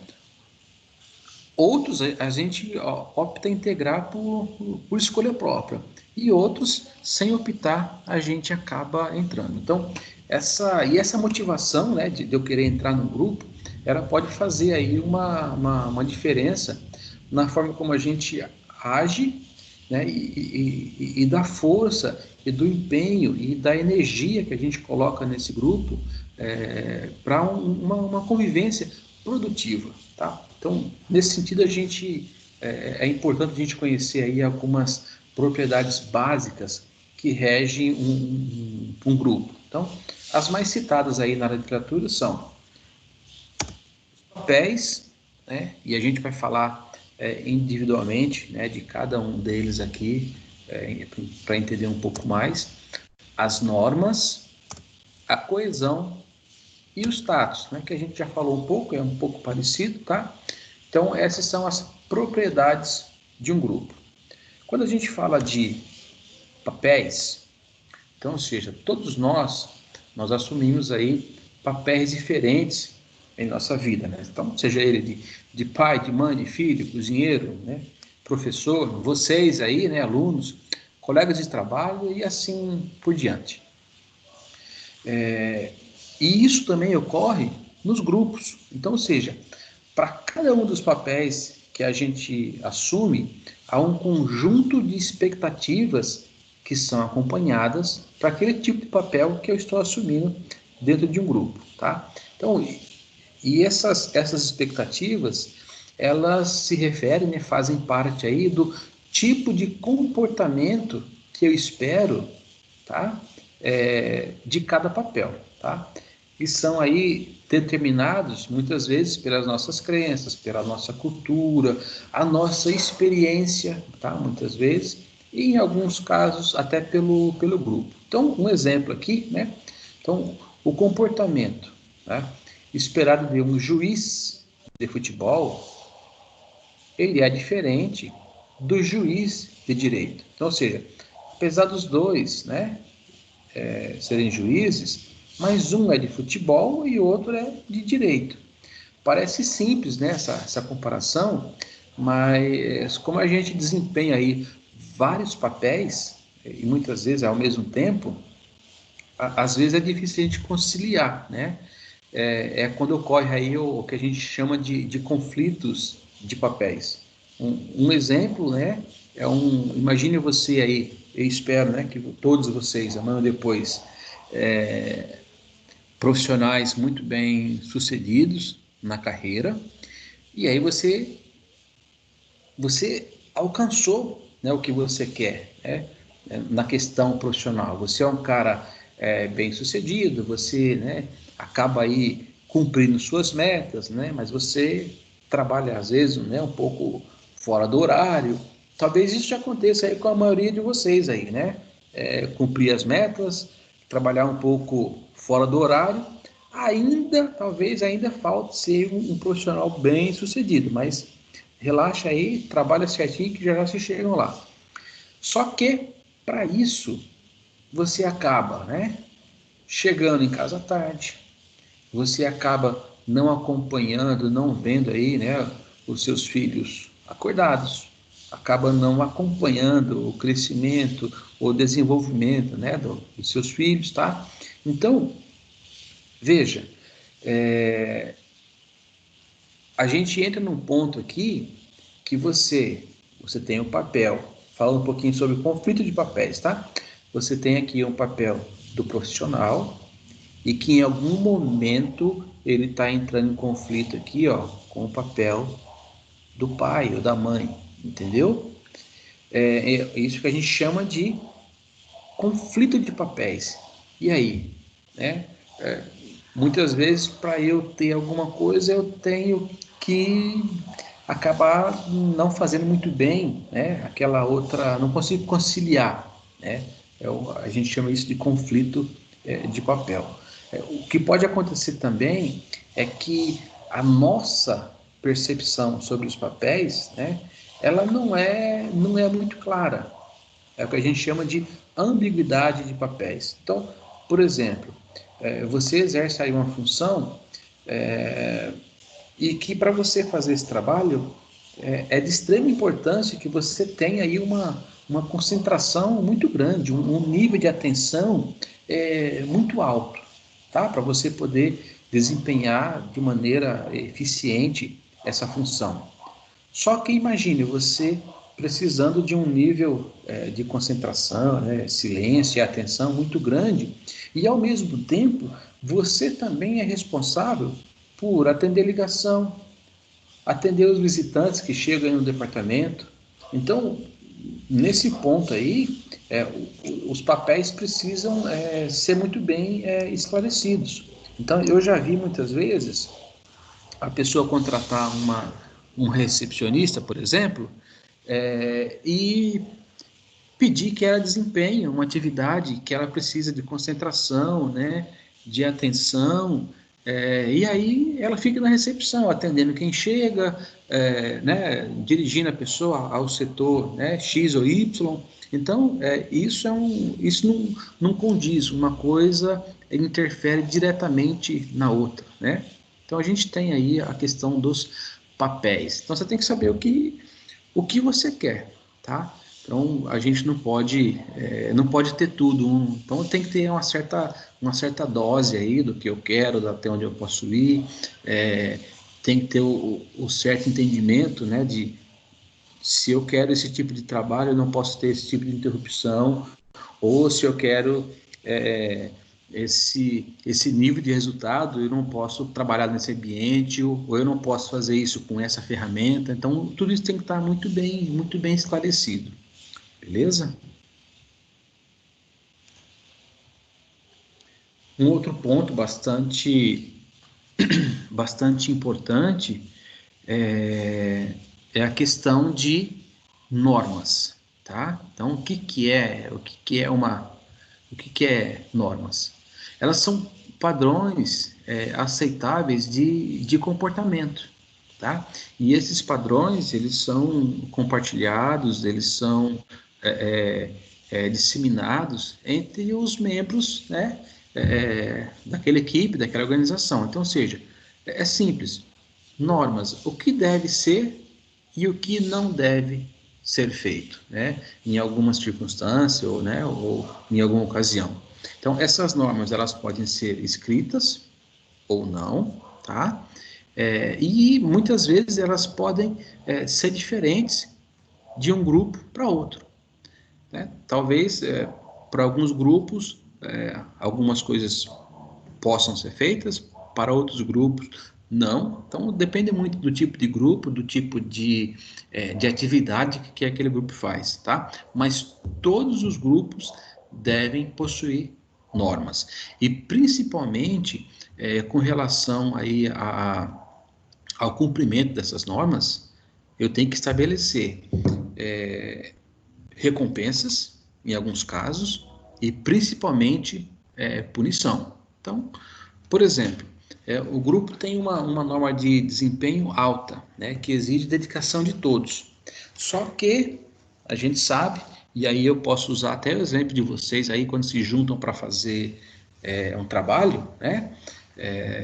Outros a gente opta em integrar por escolha própria. E outros, sem optar, a gente acaba entrando. Então, essa motivação, né, de eu querer entrar num grupo, ela pode fazer aí uma diferença na forma como a gente age, né, e da força, e do empenho, e da energia que a gente coloca nesse grupo para uma convivência produtiva, tá? Então, nesse sentido, é importante a gente conhecer aí algumas propriedades básicas que regem um grupo. Então, as mais citadas aí na literatura são papéis, né? E a gente vai falar individualmente, né, de cada um deles aqui, para entender um pouco mais, as normas, a coesão e o status, né, que a gente já falou um pouco, é um pouco parecido, tá? Então, essas são as propriedades de um grupo. Quando a gente fala de papéis, então, ou seja, todos nós assumimos aí papéis diferentes em nossa vida, né? Então, seja ele de pai, de mãe, de filho, cozinheiro, né? Professor, vocês aí, né, alunos, colegas de trabalho e assim por diante. E isso também ocorre nos grupos. Então, ou seja, para cada um dos papéis que a gente assume, há um conjunto de expectativas que são acompanhadas para aquele tipo de papel que eu estou assumindo dentro de um grupo, tá? Então, e essas expectativas, elas se referem, né, fazem parte aí do tipo de comportamento que eu espero, tá? De cada papel, tá? E são aí determinados muitas vezes pelas nossas crenças, pela nossa cultura, a nossa experiência, tá? Muitas vezes, e em alguns casos até pelo grupo. Então, um exemplo aqui, né? Então, O comportamento, tá, esperado de um juiz de futebol, ele é diferente do juiz de direito. Então, ou seja, apesar dos dois, né, serem juízes, mas um é de futebol e o outro é de direito. Parece simples, né, essa comparação, mas como a gente desempenha aí vários papéis, e muitas vezes ao mesmo tempo, às vezes é difícil a gente conciliar, né? Quando ocorre aí o que a gente chama de conflitos de papéis. Um exemplo, né? Imagine você aí, eu espero, né, que todos vocês, amanhã ou depois, profissionais muito bem sucedidos na carreira, e aí você alcançou, né, o que você quer, né, na questão profissional. Você é um cara bem sucedido, você, né, acaba aí cumprindo suas metas, né, mas você trabalha às vezes, né, um pouco fora do horário. Talvez isso já aconteça aí com a maioria de vocês aí, né? Cumprir as metas, trabalhar um pouco fora do horário. Talvez ainda falte ser um profissional bem sucedido, mas relaxa aí, trabalha certinho que já se chegam lá. Só que, para isso, você acaba, né, chegando em casa à tarde, você acaba não acompanhando, não vendo aí, né, os seus filhos acordados, acaba não acompanhando o crescimento, o desenvolvimento, né, dos seus filhos, tá? Então, veja, a gente entra num ponto aqui que você tem um papel, falando um pouquinho sobre conflito de papéis, tá? Você tem aqui um papel do profissional e que em algum momento ele está entrando em conflito aqui, ó, com o papel do pai ou da mãe, entendeu? É isso que a gente chama de conflito de papéis. E aí, né? Muitas vezes, para eu ter alguma coisa, eu tenho que acabar não fazendo muito bem, né? Aquela outra, não consigo conciliar, né? A gente chama isso de conflito de papel. O que pode acontecer também é que a nossa percepção sobre os papéis, né? Ela não é muito clara. É o que a gente chama de ambiguidade de papéis. Então, por exemplo, você exerce aí uma função e que para você fazer esse trabalho é de extrema importância que você tenha aí uma concentração muito grande, um nível de atenção muito alto, tá? Para você poder desempenhar de maneira eficiente essa função. Só que imagine você precisando de um nível de concentração, né, silêncio e atenção muito grande, e ao mesmo tempo você também é responsável por atender ligação, atender os visitantes que chegam no departamento. Então, nesse ponto aí, os papéis precisam ser muito bem esclarecidos. Então, eu já vi muitas vezes a pessoa contratar um recepcionista, por exemplo, e pedir que ela desempenhe uma atividade que ela precisa de concentração, né, de atenção, e aí ela fica na recepção, atendendo quem chega, né, dirigindo a pessoa ao setor, né, X ou Y. Então, isso não condiz, uma coisa interfere diretamente na outra, né? Então, a gente tem aí a questão dos papéis. Então, você tem que saber o que você quer, tá? Então a gente não pode ter tudo. Então tem que ter uma certa dose aí do que eu quero, até onde eu posso ir. Tem que ter o certo entendimento, né? De se eu quero esse tipo de trabalho, eu não posso ter esse tipo de interrupção, ou se eu quero esse nível de resultado, eu não posso trabalhar nesse ambiente, ou eu não posso fazer isso com essa ferramenta. Então, tudo isso tem que estar muito bem esclarecido, beleza? Um outro ponto bastante importante é a questão de normas, tá? Então, o que é normas? Elas são padrões aceitáveis de comportamento, tá? E esses padrões, eles são compartilhados, eles são disseminados entre os membros, né, daquela equipe, daquela organização. Então, ou seja, é simples. Normas, o que deve ser e o que não deve ser feito, né, em algumas circunstâncias ou em alguma ocasião. Então, essas normas, elas podem ser escritas ou não, tá? E muitas vezes elas podem ser diferentes de um grupo para outro, né? Talvez para alguns grupos algumas coisas possam ser feitas, para outros grupos não. Então depende muito do tipo de grupo, do tipo de atividade que aquele grupo faz, tá? Mas todos os grupos devem possuir normas. E principalmente com relação aí ao cumprimento dessas normas, eu tenho que estabelecer recompensas, em alguns casos, e principalmente punição. Então, por exemplo, o grupo tem uma norma de desempenho alta, né, que exige dedicação de todos. Só que a gente sabe, e aí eu posso usar até o exemplo de vocês aí, quando se juntam para fazer um trabalho, né,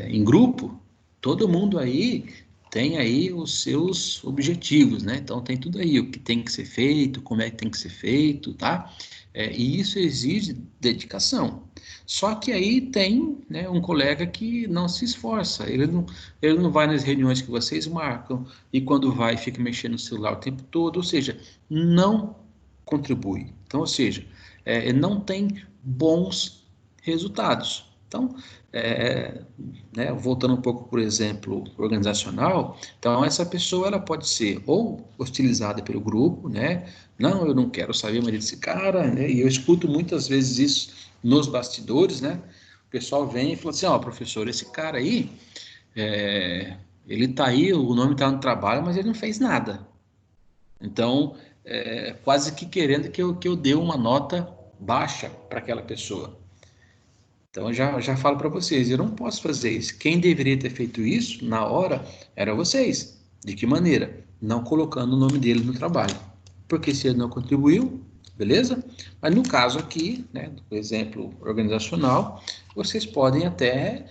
em grupo, todo mundo aí tem aí os seus objetivos, né? Então tem tudo aí, o que tem que ser feito, como é que tem que ser feito, tá? E isso exige dedicação. Só que aí tem, né, um colega que não se esforça, ele não vai nas reuniões que vocês marcam, e quando vai fica mexendo no celular o tempo todo, ou seja, não contribui. Então, ou seja, não tem bons resultados. Então, né, voltando um pouco por exemplo organizacional, então essa pessoa ela pode ser ou hostilizada pelo grupo, né? Não, eu não quero saber mais desse cara, né? E eu escuto muitas vezes isso nos bastidores, né? O pessoal vem e fala assim, ó, professor, esse cara aí, ele tá aí, o nome tá no trabalho, mas ele não fez nada. Então, quase que querendo que eu dê uma nota baixa para aquela pessoa. Então, eu já falo para vocês, eu não posso fazer isso. Quem deveria ter feito isso na hora era vocês. De que maneira? Não colocando o nome dele no trabalho. Porque se ele não contribuiu, beleza? Mas no caso aqui, né, do exemplo organizacional, vocês podem até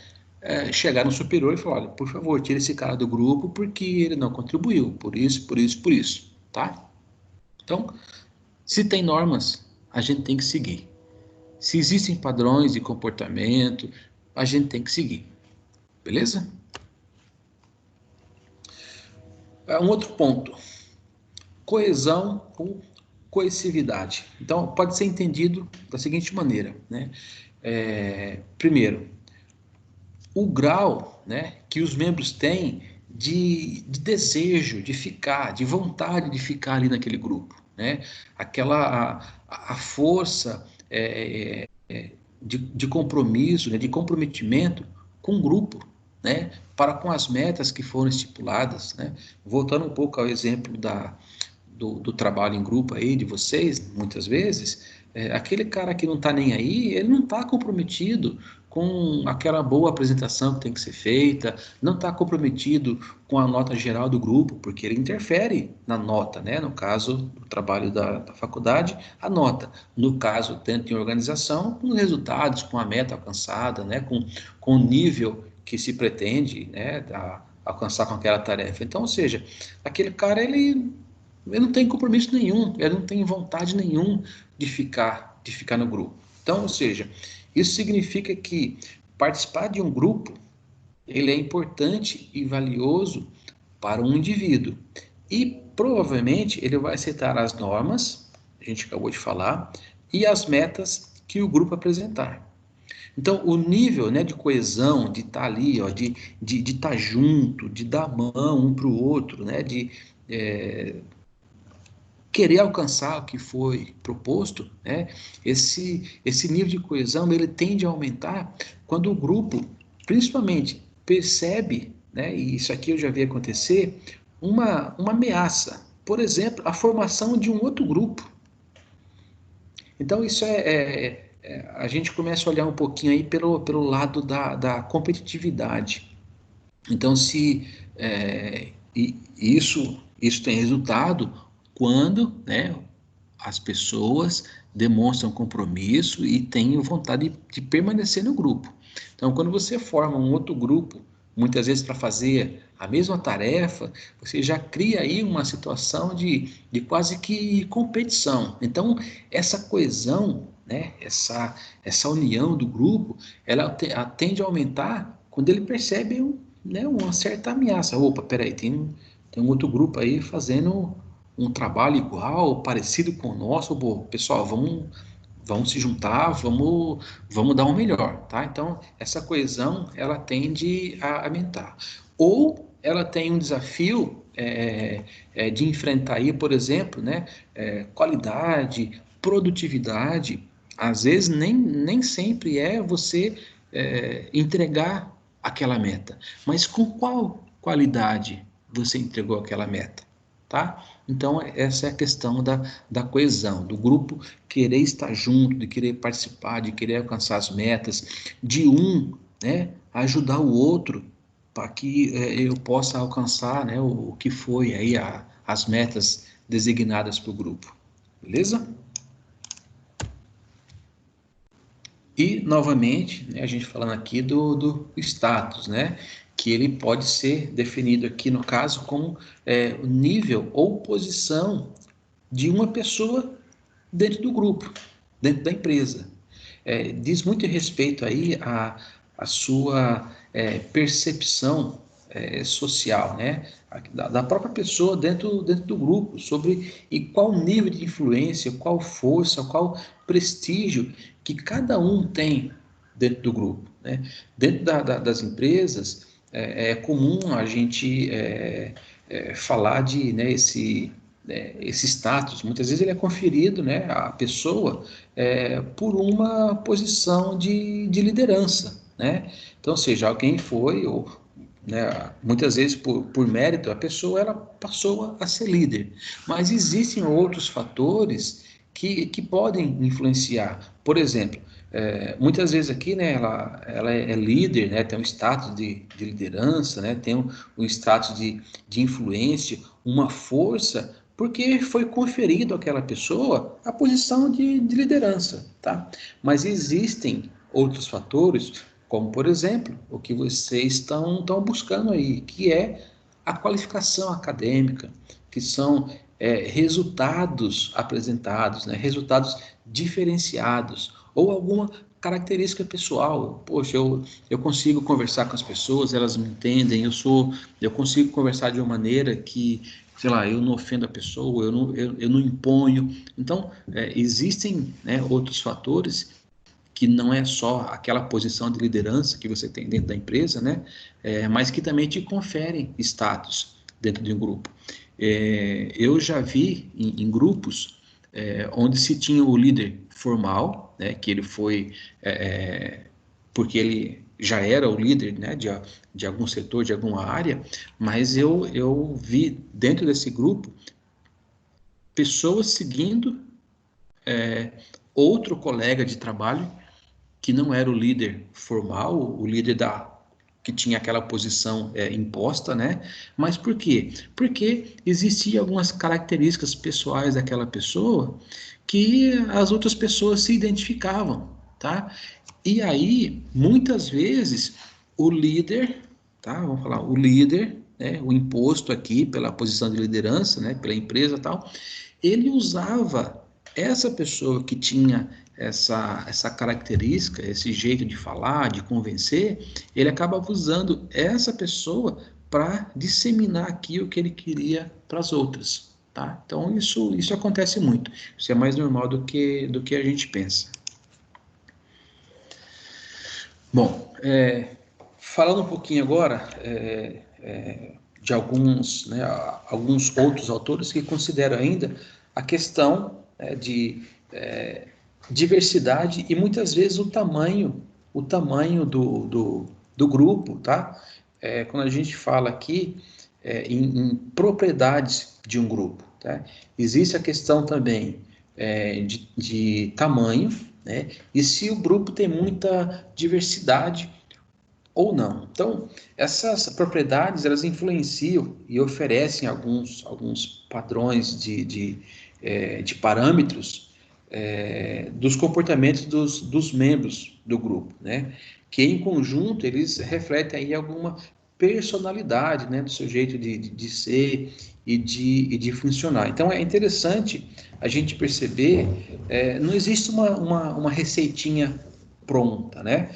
chegar no superior e falar, olha, por favor, tire esse cara do grupo porque ele não contribuiu, por isso, por isso, por isso, tá? Então, se tem normas, a gente tem que seguir. Se existem padrões de comportamento, a gente tem que seguir. Beleza? Um outro ponto. Coesão ou coesividade. Então, pode ser entendido da seguinte maneira, né? Primeiro, o grau, né, que os membros têm de desejo de ficar, de vontade de ficar ali naquele grupo, né? A força de compromisso, né, de comprometimento com o grupo, né, para com as metas que foram estipuladas, né? Voltando um pouco ao exemplo do trabalho em grupo aí de vocês, muitas vezes, aquele cara que não está nem aí, ele não está comprometido com aquela boa apresentação que tem que ser feita, não está comprometido com a nota geral do grupo, porque ele interfere na nota, né? No caso do trabalho da faculdade, a nota. No caso, tanto em organização, com os resultados, com a meta alcançada, né? Com o nível que se pretende, né? Alcançar com aquela tarefa. Então, ou seja, aquele cara, ele não tem compromisso nenhum, ele não tem vontade nenhum de ficar no grupo. Então, ou seja, isso significa que participar de um grupo, ele é importante e valioso para um indivíduo. E provavelmente ele vai aceitar as normas, a gente acabou de falar, e as metas que o grupo apresentar. Então, o nível, né, de coesão, de estar ali, ó, de estar junto, de dar mão um para o outro, né, de querer alcançar o que foi proposto, né? Esse nível de coesão ele tende a aumentar quando o grupo, principalmente, percebe, né? E isso aqui eu já vi acontecer, uma ameaça. Por exemplo, a formação de um outro grupo. Então, isso a gente começa a olhar um pouquinho aí pelo lado da competitividade. Então, isso tem resultado quando, né, as pessoas demonstram compromisso e têm vontade de permanecer no grupo. Então, quando você forma um outro grupo, muitas vezes para fazer a mesma tarefa, você já cria aí uma situação de quase que competição. Então, essa coesão, né, essa união do grupo, ela tende a aumentar quando ele percebe né, uma certa ameaça. Opa, peraí, tem um outro grupo aí fazendo um trabalho igual, parecido com o nosso. Pô, pessoal, vamos se juntar, vamos dar o melhor, tá? Então, essa coesão, ela tende a aumentar. Ou ela tem um desafio de enfrentar aí, por exemplo, né, qualidade, produtividade. Às vezes, nem sempre é você entregar aquela meta, mas com qual qualidade você entregou aquela meta, tá? Então, essa é a questão da coesão, do grupo querer estar junto, de querer participar, de querer alcançar as metas, de né, ajudar o outro para que eu possa alcançar, né, o que foi aí as metas designadas para o grupo. Beleza? E, novamente, né, a gente falando aqui do status, né? Que ele pode ser definido aqui, no caso, como o nível ou posição de uma pessoa dentro do grupo, dentro da empresa. Diz muito respeito aí à sua percepção social, né? Da própria pessoa dentro do grupo, sobre e qual nível de influência, qual força, qual prestígio que cada um tem dentro do grupo, né? Dentro das empresas, é comum a gente falar de, né, esse status. Muitas vezes ele é conferido, né, à pessoa por uma posição de liderança, né? Então, seja alguém foi, ou, né, muitas vezes por mérito, a pessoa ela passou a ser líder. Mas existem outros fatores que podem influenciar. Por exemplo, muitas vezes aqui, né, ela é líder, né, tem um status de liderança, né, tem um status de influência, uma força, porque foi conferido àquela pessoa a posição de liderança, tá? Mas existem outros fatores, como, por exemplo, o que vocês estão buscando aí, que é a qualificação acadêmica, que são resultados apresentados, né, resultados diferenciados, ou alguma característica pessoal. Poxa, eu consigo conversar com as pessoas, elas me entendem, eu consigo conversar de uma maneira que, sei lá, eu não ofendo a pessoa, eu não imponho. Então, existem, né, outros fatores que não é só aquela posição de liderança que você tem dentro da empresa, né, mas que também te conferem status dentro de um grupo. Eu já vi em grupos onde se tinha o líder formal, né, que ele foi porque ele já era o líder, né, de algum setor, de alguma área, mas eu vi dentro desse grupo pessoas seguindo outro colega de trabalho que não era o líder formal, o líder que tinha aquela posição imposta, né? Mas por quê? Porque existiam algumas características pessoais daquela pessoa que as outras pessoas se identificavam, tá? E aí, muitas vezes, o líder, tá? Vamos falar, o líder, né? O imposto aqui pela posição de liderança, né? Pela empresa e tal, ele usava essa pessoa que tinha essa característica, esse jeito de falar, de convencer, ele acaba usando essa pessoa para disseminar aquilo que ele queria para as outras, tá? Então isso acontece muito. Isso é mais normal do que a gente pensa. Bom, falando um pouquinho agora de alguns, né, alguns outros autores que consideram ainda a questão de diversidade e muitas vezes o tamanho do grupo, tá? Quando a gente fala aqui em propriedades de um grupo, tá? Existe a questão também de tamanho, né? E se o grupo tem muita diversidade ou não. Então, essas propriedades, elas influenciam e oferecem alguns padrões de parâmetros dos comportamentos dos membros do grupo, né? Que em conjunto eles refletem aí alguma personalidade, né, do seu jeito de ser e de funcionar. Então é interessante a gente perceber, não existe uma receitinha pronta, né?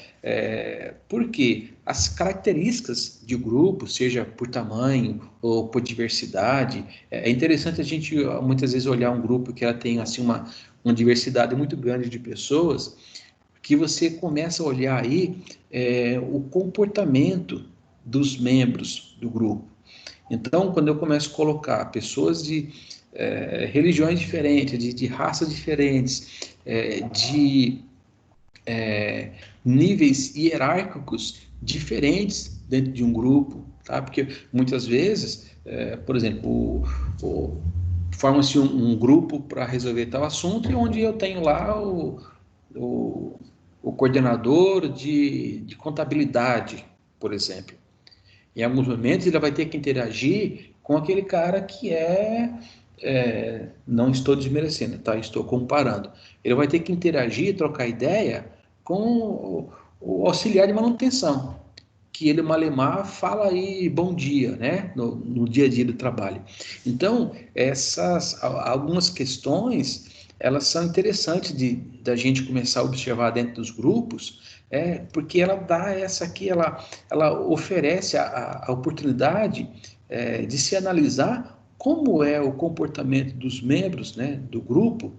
Porque as características de grupo, seja por tamanho ou por diversidade, é interessante a gente muitas vezes olhar um grupo que ela tem assim uma diversidade muito grande de pessoas, que você começa a olhar aí o comportamento dos membros do grupo. Então, quando eu começo a colocar pessoas de religiões diferentes, de raças diferentes, de níveis hierárquicos diferentes dentro de um grupo, tá? Porque muitas vezes, por exemplo, forma-se um grupo para resolver tal assunto, e onde eu tenho lá o, o coordenador de contabilidade, por exemplo. Em alguns momentos ele vai ter que interagir com aquele cara que não estou desmerecendo, tá? Estou comparando. Ele vai ter que interagir, trocar ideia com o auxiliar de manutenção, que ele malemar fala aí bom dia, né? No dia a dia do trabalho. Então, algumas questões, elas são interessantes da gente começar a observar dentro dos grupos, porque ela dá essa aqui, ela oferece a oportunidade de se analisar como é o comportamento dos membros, né, do grupo,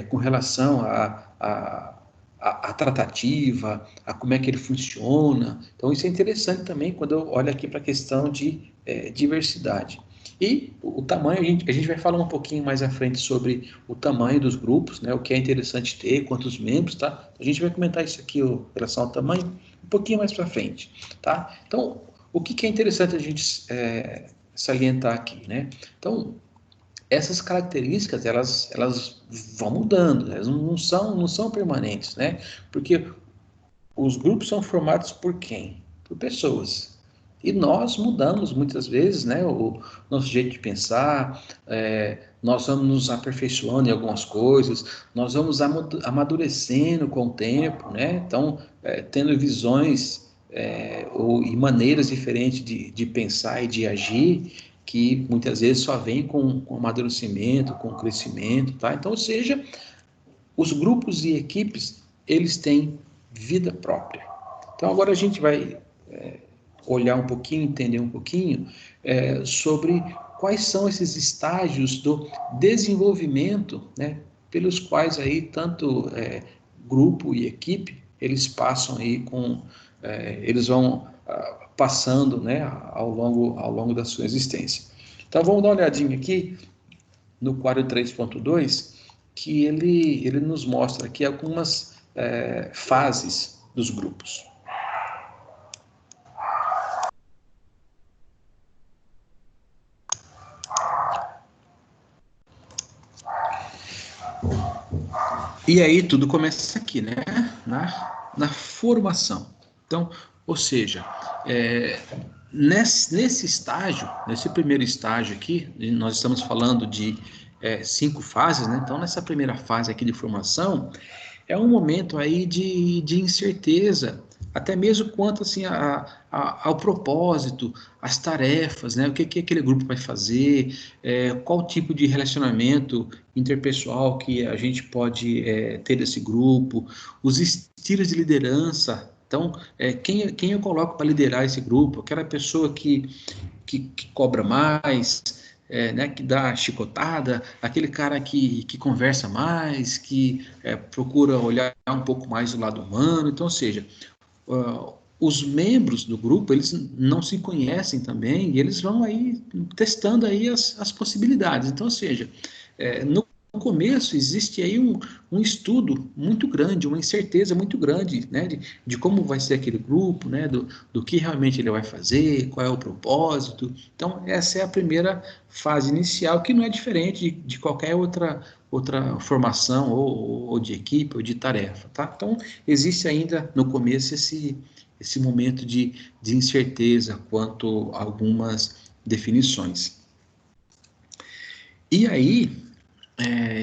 com relação a tratativa, a como é que ele funciona. Então, isso é interessante também quando eu olho aqui para a questão de diversidade. E o tamanho, a gente vai falar um pouquinho mais à frente sobre o tamanho dos grupos, né, o que é interessante ter, quantos membros, tá? A gente vai comentar isso aqui, em relação ao tamanho, um pouquinho mais para frente, tá? Então, o que é interessante a gente salientar aqui, né? Então, essas características, elas vão mudando, elas não são permanentes, né? Porque os grupos são formados por quem? Por pessoas. E nós mudamos muitas vezes, né, o nosso jeito de pensar, nós vamos nos aperfeiçoando em algumas coisas, nós vamos amadurecendo com o tempo, né? Então, tendo visões e maneiras diferentes de pensar e de agir, que muitas vezes só vem com amadurecimento, com crescimento, tá? Então, ou seja, os grupos e equipes, eles têm vida própria. Então, agora a gente vai olhar um pouquinho, entender um pouquinho sobre quais são esses estágios do desenvolvimento, né, pelos quais aí tanto grupo e equipe, eles passam aí eles vão passando, né, ao longo da sua existência. Então, vamos dar uma olhadinha aqui no quadro 3.2, que ele nos mostra aqui algumas fases dos grupos. E aí tudo começa aqui, né? Na formação. Então, ou seja, nesse estágio, nesse primeiro estágio aqui, nós estamos falando de 5 fases, né? Então, nessa primeira fase aqui de formação, é um momento aí de incerteza, até mesmo quanto assim ao propósito, às tarefas, né? O que aquele grupo vai fazer, qual tipo de relacionamento interpessoal que a gente pode ter desse grupo, os estilos de liderança. Então, quem eu coloco para liderar esse grupo? Aquela pessoa que cobra mais, né, que dá chicotada, aquele cara que conversa mais, que procura olhar um pouco mais do lado humano. Então, ou seja, os membros do grupo, eles não se conhecem também, e eles vão aí testando aí as possibilidades. Então, ou seja, no começo existe aí um estudo muito grande, uma incerteza muito grande, né, de como vai ser aquele grupo, né, do que realmente ele vai fazer, qual é o propósito. Então, essa é a primeira fase inicial, que não é diferente de qualquer outra outra formação, ou de equipe, ou de tarefa, tá? Então, existe ainda no começo esse momento de incerteza quanto a algumas definições. E aí,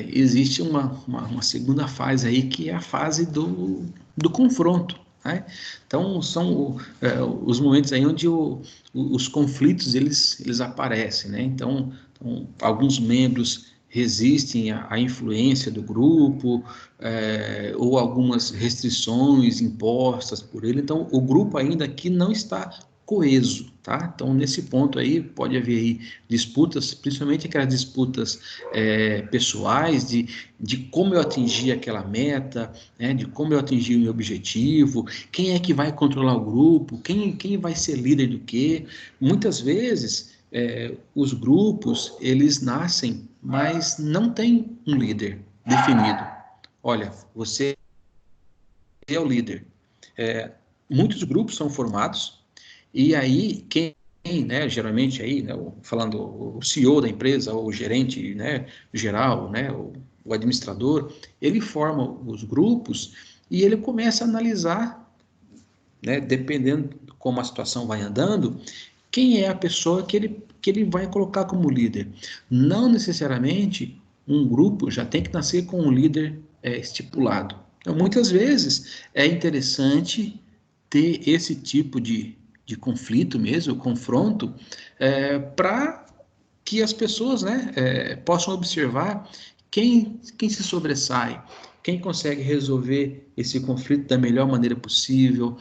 existe uma segunda fase aí, que é a fase do confronto, né? Então, são os momentos aí onde os conflitos, eles aparecem, né? Então, alguns membros resistem à influência do grupo, ou algumas restrições impostas por ele. Então, o grupo ainda aqui não está coeso, tá? Então, nesse ponto aí, pode haver aí disputas, principalmente aquelas disputas pessoais, de como eu atingir aquela meta, né, de como eu atingir o meu objetivo, quem é que vai controlar o grupo, quem vai ser líder do quê. Muitas vezes, os grupos, eles nascem, mas não tem um líder definido. Olha, você é o líder. Muitos grupos são formados, e aí quem, né, geralmente aí, né, falando o CEO da empresa, ou o gerente, né, geral, né, o administrador, ele forma os grupos e ele começa a analisar, né, dependendo de como a situação vai andando, quem é a pessoa que ele vai colocar como líder. Não necessariamente um grupo já tem que nascer com um líder estipulado. Então, muitas vezes é interessante ter esse tipo de conflito mesmo, confronto, para que as pessoas, né, possam observar quem se sobressai, quem consegue resolver esse conflito da melhor maneira possível,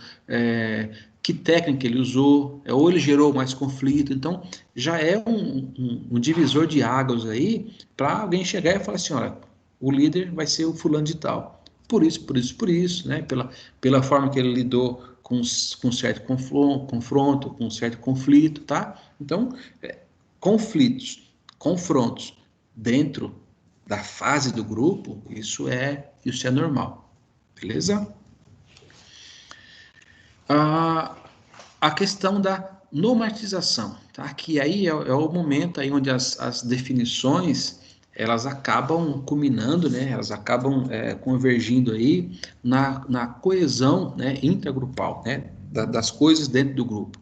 que técnica ele usou, ou ele gerou mais conflito. Então, já é um divisor de águas aí, para alguém chegar e falar assim, olha, o líder vai ser o fulano de tal. Por isso, né? Pela forma que ele lidou com certo confronto, com certo conflito, tá? Então, conflitos, confrontos dentro da fase do grupo, isso é normal, beleza? A questão da normatização, tá? Que aí é o momento aí onde as definições, elas acabam culminando, né? Elas acabam convergindo aí na coesão, né, intragrupal, né? Das coisas dentro do grupo.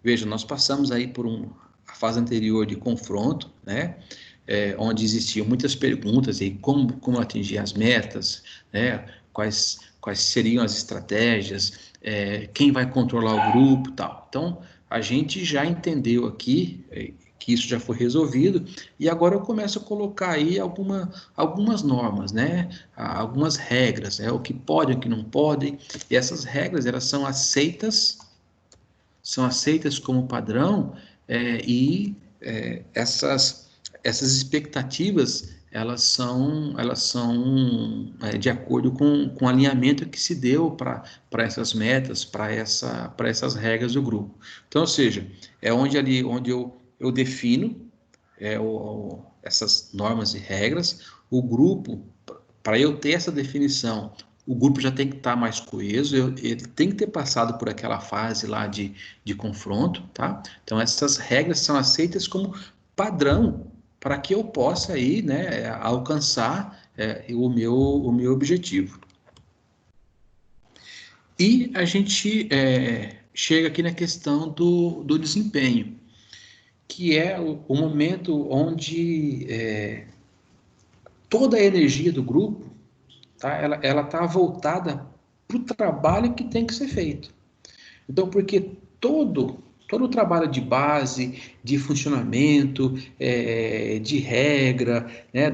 Veja, nós passamos aí por a fase anterior de confronto, né? Onde existiam muitas perguntas aí, como atingir as metas, né? Quais seriam as estratégias, quem vai controlar o grupo, tal. Então, a gente já entendeu aqui que isso já foi resolvido, e agora eu começo a colocar aí algumas normas, né? Algumas regras, o que pode, o que não pode, e essas regras, elas são aceitas como padrão, e essas expectativas, elas são de acordo com o alinhamento que se deu para essas metas, para essas regras do grupo. Então, ou seja, é onde eu defino essas normas e regras. O grupo, para eu ter essa definição, o grupo já tem que estar mais coeso, ele tem que ter passado por aquela fase lá de confronto, tá? Então, essas regras são aceitas como padrão para que eu possa aí, né, alcançar o meu objetivo. E a gente chega aqui na questão do desempenho, que é o momento onde toda a energia do grupo, tá, ela está voltada para o trabalho que tem que ser feito. Então, porque todo o trabalho de base, de funcionamento, de regra, né,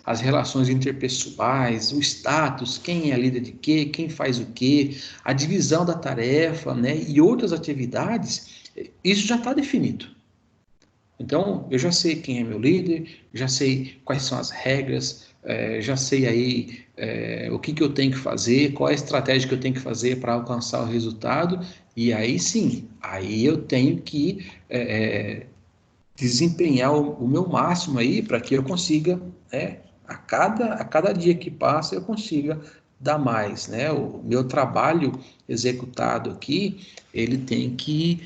as relações interpessoais, o status, quem é líder de quê, quem faz o quê, a divisão da tarefa, né, e outras atividades, isso já está definido. Então, eu já sei quem é meu líder, já sei quais são as regras, já sei aí o que eu tenho que fazer, qual é a estratégia que eu tenho que fazer para alcançar o resultado, e aí sim, aí eu tenho que desempenhar o meu máximo aí para que eu consiga, a cada dia que passa, eu consiga dar mais, né? O meu trabalho executado aqui, ele tem que,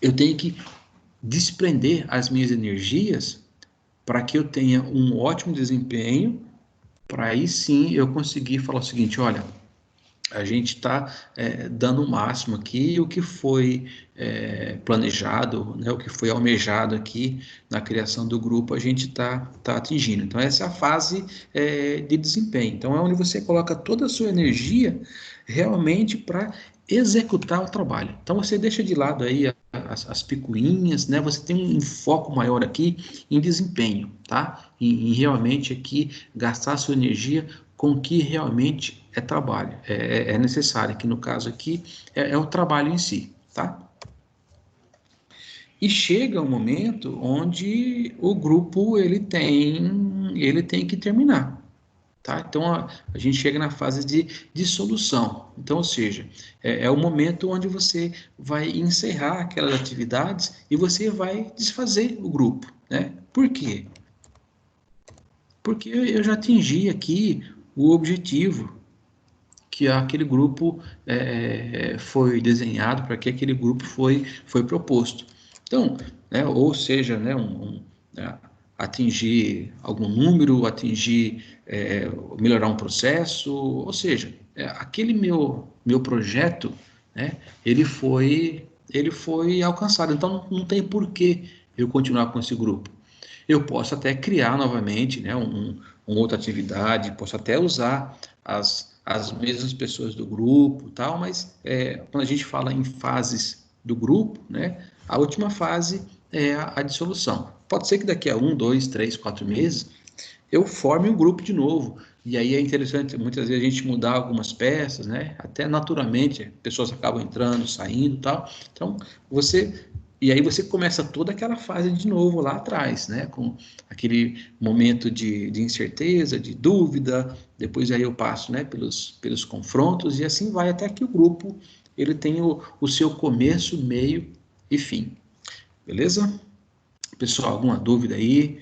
eu tenho que desprender as minhas energias para que eu tenha um ótimo desempenho, para aí sim eu conseguir falar o seguinte, olha, a gente está dando o máximo aqui, o que foi planejado, né, o que foi almejado aqui na criação do grupo, a gente tá atingindo. Então, essa é a fase de desempenho. Então, é onde você coloca toda a sua energia realmente para executar o trabalho. Então, você deixa de lado aí as picuinhas, né? Você tem um foco maior aqui em desempenho, tá? Em realmente aqui gastar a sua energia com o que realmente é trabalho, é necessário, que no caso aqui é o trabalho em si, tá? E chega um momento onde o grupo ele tem que terminar, tá? Então a gente chega na fase de dissolução. Então, ou seja, é o momento onde você vai encerrar aquelas atividades e você vai desfazer o grupo, né? Por quê? Porque eu já atingi aqui o objetivo que aquele grupo foi desenhado, para que aquele grupo foi proposto. Então, né, ou seja, né, né, atingir algum número, melhorar um processo, ou seja, aquele meu projeto, né, ele foi alcançado. Então, não tem por que eu continuar com esse grupo. Eu posso até criar novamente, né, uma outra atividade, posso até usar as mesmas pessoas do grupo, tal, mas quando a gente fala em fases do grupo, né, a última fase é a dissolução. Pode ser que daqui a 1, 2, 3, 4 meses eu forme um grupo de novo. E aí é interessante, muitas vezes, a gente mudar algumas peças, né? Até naturalmente, pessoas acabam entrando, saindo e tal. Então, e aí você começa toda aquela fase de novo lá atrás, né? Com aquele momento de incerteza, de dúvida. Depois aí eu passo, né? Pelos confrontos e assim vai até que o grupo ele tem o seu começo, meio e fim. Beleza? Pessoal, alguma dúvida aí?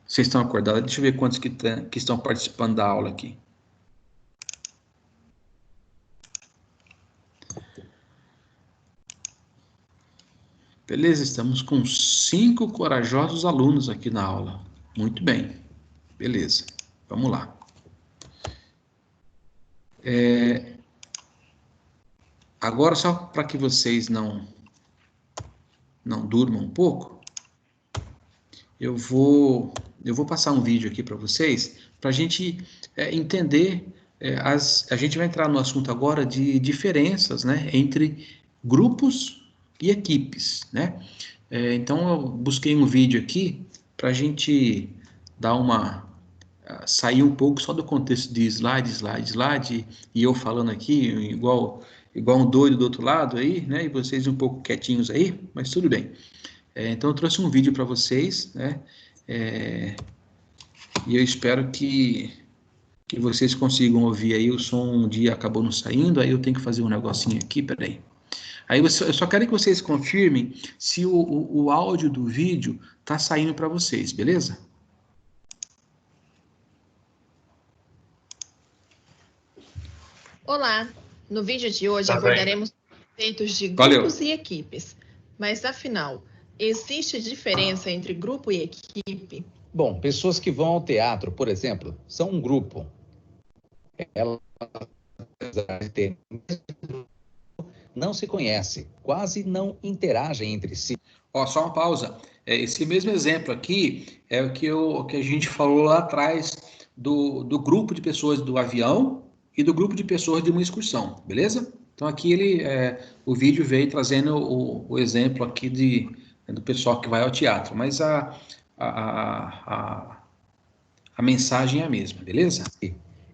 Vocês estão acordados? Deixa eu ver quantos que estão participando da aula aqui. Beleza, estamos com 5 corajosos alunos aqui na aula. Muito bem. Beleza, vamos lá. Agora, só para que vocês não durmam um pouco, eu vou passar um vídeo aqui para vocês, para a gente entender, a gente vai entrar no assunto agora de diferenças, né, entre grupos e equipes, né? Então, eu busquei um vídeo aqui para a gente dar sair um pouco só do contexto de slide, e eu falando aqui, igual um doido do outro lado aí, né? E vocês um pouco quietinhos aí, mas tudo bem. Então, eu trouxe um vídeo para vocês, né? E eu espero que vocês consigam ouvir aí. O som um dia acabou não saindo, aí eu tenho que fazer um negocinho aqui, peraí. Aí eu só quero que vocês confirmem se o áudio do vídeo tá saindo para vocês, beleza? Olá! No vídeo de hoje abordaremos conceitos de Valeu. grupos e equipes. Mas afinal, existe diferença entre grupo e equipe? Bom, pessoas que vão ao teatro, por exemplo, são um grupo. Elas não se conhecem, quase não interagem entre si. Ó, só uma pausa. Esse mesmo exemplo aqui é o que a gente falou lá atrás do grupo de pessoas do avião e do grupo de pessoas de uma excursão, beleza? Então aqui o vídeo veio trazendo o exemplo aqui do pessoal que vai ao teatro, mas a mensagem é a mesma, beleza?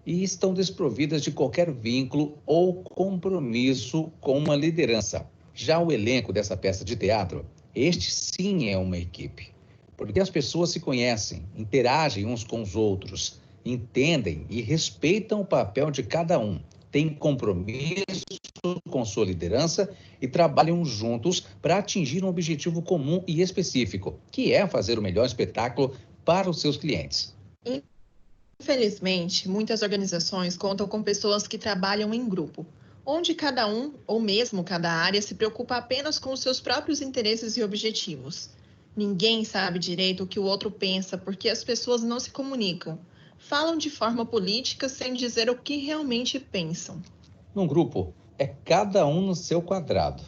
E estão desprovidas de qualquer vínculo ou compromisso com uma liderança. Já o elenco dessa peça de teatro, este sim é uma equipe, porque as pessoas se conhecem, interagem uns com os outros, entendem e respeitam o papel de cada um, têm compromisso com sua liderança e trabalham juntos para atingir um objetivo comum e específico, que é fazer o melhor espetáculo para os seus clientes. Infelizmente, muitas organizações contam com pessoas que trabalham em grupo, onde cada um, ou mesmo cada área, se preocupa apenas com os seus próprios interesses e objetivos. Ninguém sabe direito o que o outro pensa porque as pessoas não se comunicam. Falam de forma política sem dizer o que realmente pensam. Num grupo, é cada um no seu quadrado,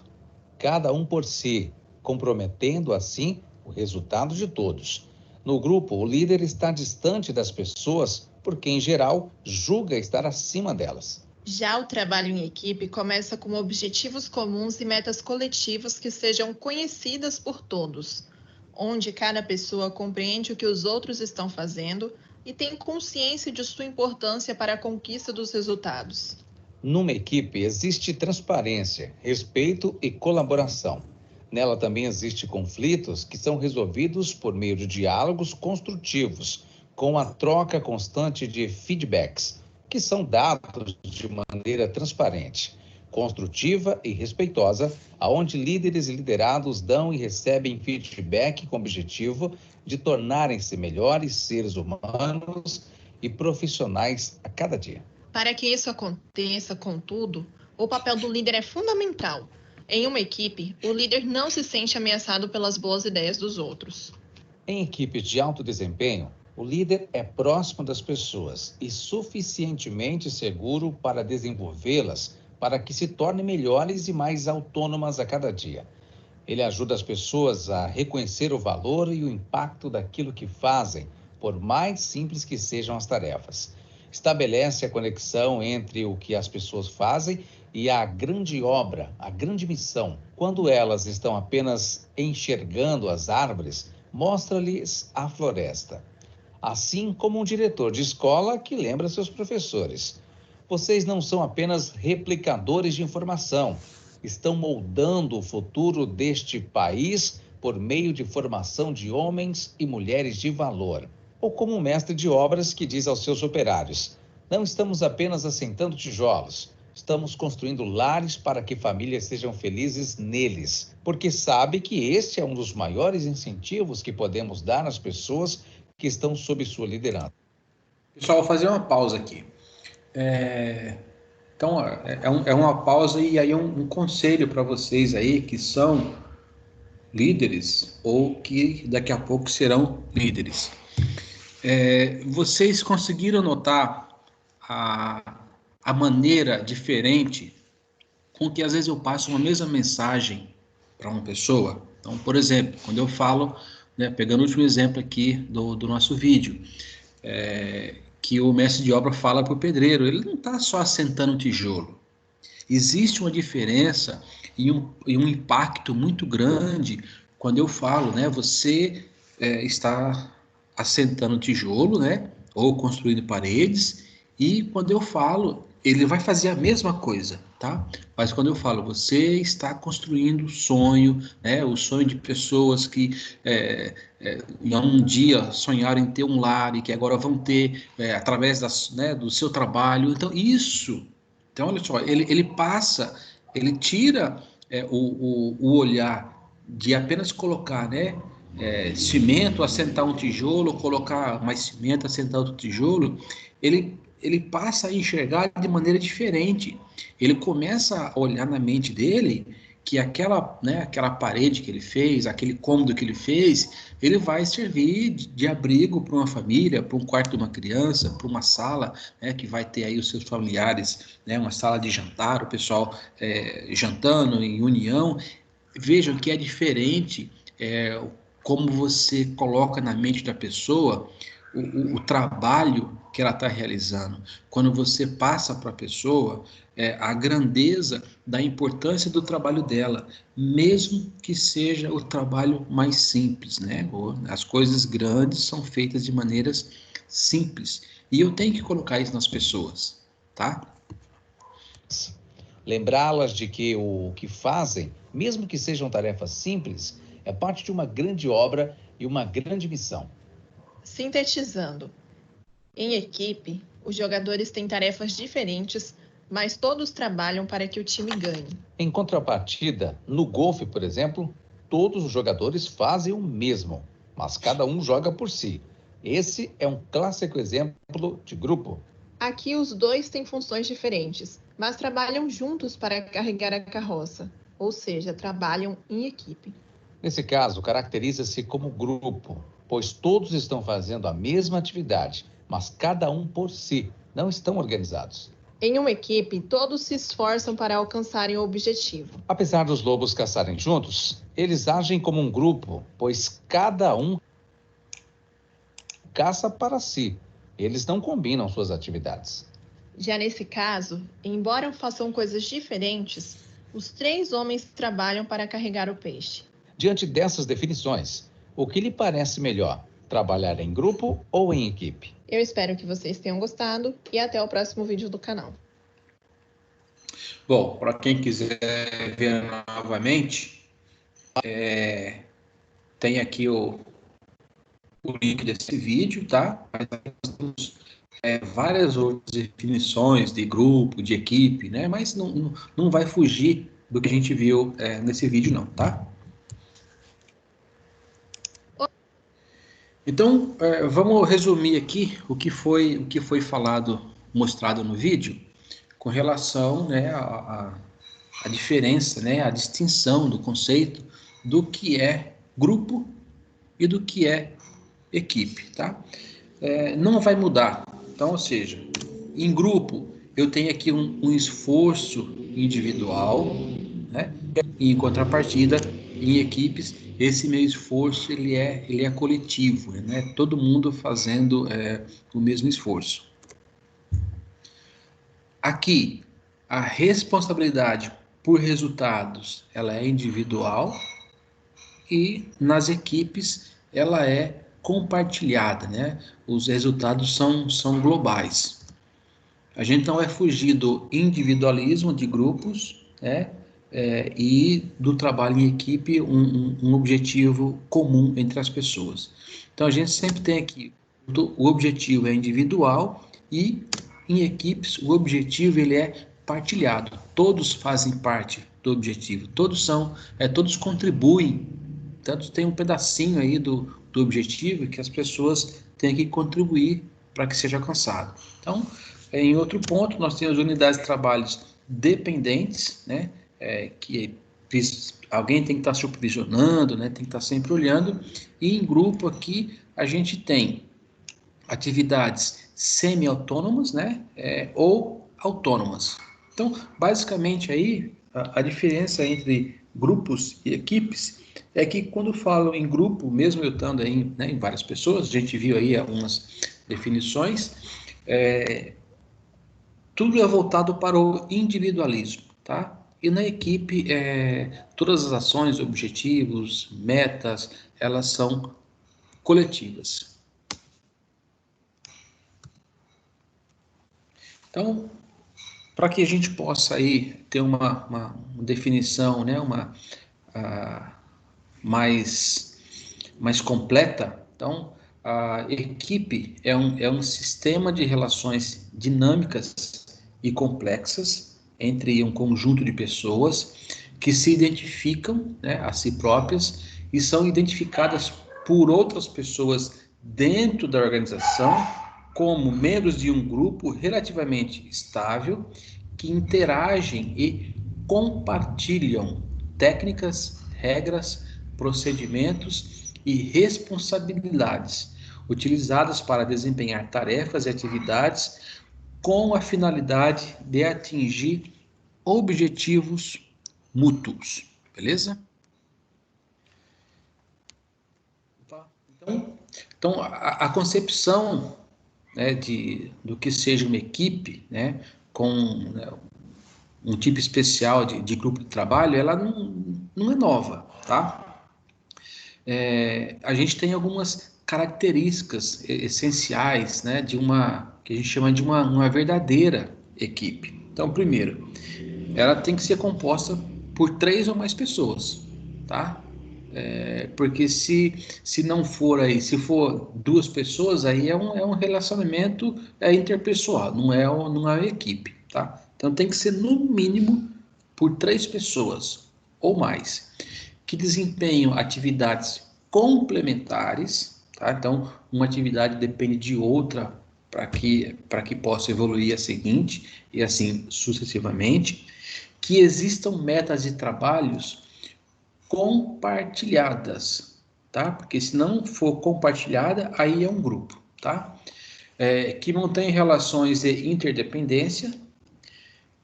cada um por si, comprometendo assim o resultado de todos. No grupo, o líder está distante das pessoas porque, em geral, julga estar acima delas. Já o trabalho em equipe começa com objetivos comuns e metas coletivas que sejam conhecidas por todos, onde cada pessoa compreende o que os outros estão fazendo e tem consciência de sua importância para a conquista dos resultados. Numa equipe existe transparência, respeito e colaboração. Nela também existem conflitos que são resolvidos por meio de diálogos construtivos, com a troca constante de feedbacks, que são dados de maneira transparente, construtiva e respeitosa, aonde líderes e liderados dão e recebem feedback com o objetivo de tornarem-se melhores seres humanos e profissionais a cada dia. Para que isso aconteça, contudo, o papel do líder é fundamental. Em uma equipe, o líder não se sente ameaçado pelas boas ideias dos outros. Em equipes de alto desempenho, o líder é próximo das pessoas e suficientemente seguro para desenvolvê-las para que se tornem melhores e mais autônomas a cada dia. Ele ajuda as pessoas a reconhecer o valor e o impacto daquilo que fazem, por mais simples que sejam as tarefas. Estabelece a conexão entre o que as pessoas fazem e a grande obra, a grande missão. Quando elas estão apenas enxergando as árvores, mostra-lhes a floresta. Assim como um diretor de escola que lembra seus professores. Vocês não são apenas replicadores de informação, estão moldando o futuro deste país por meio de formação de homens e mulheres de valor. Ou como um mestre de obras que diz aos seus operários: não estamos apenas assentando tijolos, estamos construindo lares para que famílias sejam felizes neles, porque sabe que este é um dos maiores incentivos que podemos dar às pessoas que estão sob sua liderança. Pessoal, vou fazer uma pausa aqui. Então, é uma pausa e aí um conselho para vocês aí que são líderes ou que daqui a pouco serão líderes. Vocês conseguiram notar a maneira diferente com que às vezes eu passo uma mesma mensagem para uma pessoa? Então, por exemplo, quando eu falo, né, pegando o último exemplo aqui do nosso vídeo, que o mestre de obra fala para o pedreiro, ele não está só assentando um tijolo. Existe uma diferença e um impacto muito grande quando eu falo, né, você está assentando tijolo, né, ou construindo paredes, e quando eu falo, ele vai fazer a mesma coisa, tá? Mas quando eu falo, você está construindo sonho, né, o sonho de pessoas que em um dia sonharam em ter um lar e que agora vão ter através do seu trabalho. Então, então olha só, ele passa, ele tira o olhar de apenas colocar, né, cimento, assentar um tijolo, colocar mais cimento, assentar outro tijolo, ele passa a enxergar de maneira diferente. Ele começa a olhar na mente dele que aquela parede que ele fez, aquele cômodo que ele fez, ele vai servir de abrigo para uma família, para um quarto de uma criança, para uma sala, né, que vai ter aí os seus familiares, né, uma sala de jantar, o pessoal jantando em união. Vejam que é diferente como você coloca na mente da pessoa o trabalho que ela está realizando. Quando você passa para a pessoa a grandeza da importância do trabalho dela, mesmo que seja o trabalho mais simples, né? As coisas grandes são feitas de maneiras simples. E eu tenho que colocar isso nas pessoas, tá? Lembrá-las de que o que fazem, mesmo que sejam tarefas simples, é parte de uma grande obra e uma grande missão. Sintetizando, em equipe, os jogadores têm tarefas diferentes, mas todos trabalham para que o time ganhe. Em contrapartida, no golfe, por exemplo, todos os jogadores fazem o mesmo, mas cada um joga por si. Esse é um clássico exemplo de grupo. Aqui os dois têm funções diferentes, mas trabalham juntos para carregar a carroça, ou seja, trabalham em equipe. Nesse caso, caracteriza-se como grupo, pois todos estão fazendo a mesma atividade, mas cada um por si, não estão organizados. Em uma equipe, todos se esforçam para alcançarem o objetivo. Apesar dos lobos caçarem juntos, eles agem como um grupo, pois cada um caça para si. Eles não combinam suas atividades. Já nesse caso, embora façam coisas diferentes, os 3 homens trabalham para carregar o peixe. Diante dessas definições, o que lhe parece melhor, trabalhar em grupo ou em equipe? Eu espero que vocês tenham gostado e até o próximo vídeo do canal. Bom, para quem quiser ver novamente, tem aqui o link desse vídeo, tá? Mas temos várias outras definições de grupo, de equipe, né? Mas não vai fugir do que a gente viu nesse vídeo, não, tá? Então, vamos resumir aqui o que foi falado, mostrado no vídeo, com relação, né, à diferença, né, à distinção do conceito do que é grupo e do que é equipe, tá? Não vai mudar. Então, ou seja, em grupo eu tenho aqui um esforço individual, né? E em contrapartida, em equipes, esse meu esforço ele é coletivo, né? Todo mundo fazendo o mesmo esforço. Aqui, a responsabilidade por resultados, ela é individual e nas equipes ela é compartilhada, né? Os resultados são globais. A gente não vai fugir do individualismo de grupos, né? E do trabalho em equipe, um objetivo comum entre as pessoas. Então a gente sempre tem aqui, o objetivo é individual e em equipes o objetivo ele é partilhado. Todos fazem parte do objetivo, todos contribuem, tanto tem um pedacinho aí do objetivo que as pessoas têm que contribuir para que seja alcançado. Então, em outro ponto, nós temos unidades de trabalhos dependentes, né? Que alguém tem que estar supervisionando, né? Tem que estar sempre olhando. E em grupo aqui a gente tem atividades semi-autônomas, né? Ou autônomas. Então, basicamente aí a diferença entre grupos e equipes é que quando falo em grupo, mesmo eu estando aí, né, em várias pessoas, a gente viu aí algumas definições, tudo é voltado para o individualismo, tá? E na equipe, todas as ações, objetivos, metas, elas são coletivas. Então, para que a gente possa aí ter uma definição, né, mais completa, então, a equipe é um sistema de relações dinâmicas e complexas entre um conjunto de pessoas que se identificam, né, a si próprias e são identificadas por outras pessoas dentro da organização como membros de um grupo relativamente estável que interagem e compartilham técnicas, regras, procedimentos e responsabilidades utilizadas para desempenhar tarefas e atividades com a finalidade de atingir objetivos mútuos, beleza? Então a concepção, né, do que seja uma equipe, né, com, né, um tipo especial de grupo de trabalho, ela não é nova, tá? A gente tem algumas características essenciais, né, que a gente chama de uma verdadeira equipe. Então, primeiro, ela tem que ser composta por 3 ou mais pessoas, tá? Porque se não for aí, se for 2 pessoas, aí é um relacionamento interpessoal, não é uma equipe, tá? Então tem que ser no mínimo por 3 pessoas ou mais, que desempenham atividades complementares, tá? Então uma atividade depende de outra para que possa evoluir a seguinte e assim sucessivamente, que existam metas de trabalhos compartilhadas, tá? Porque se não for compartilhada, aí é um grupo, tá? Que mantém relações de interdependência,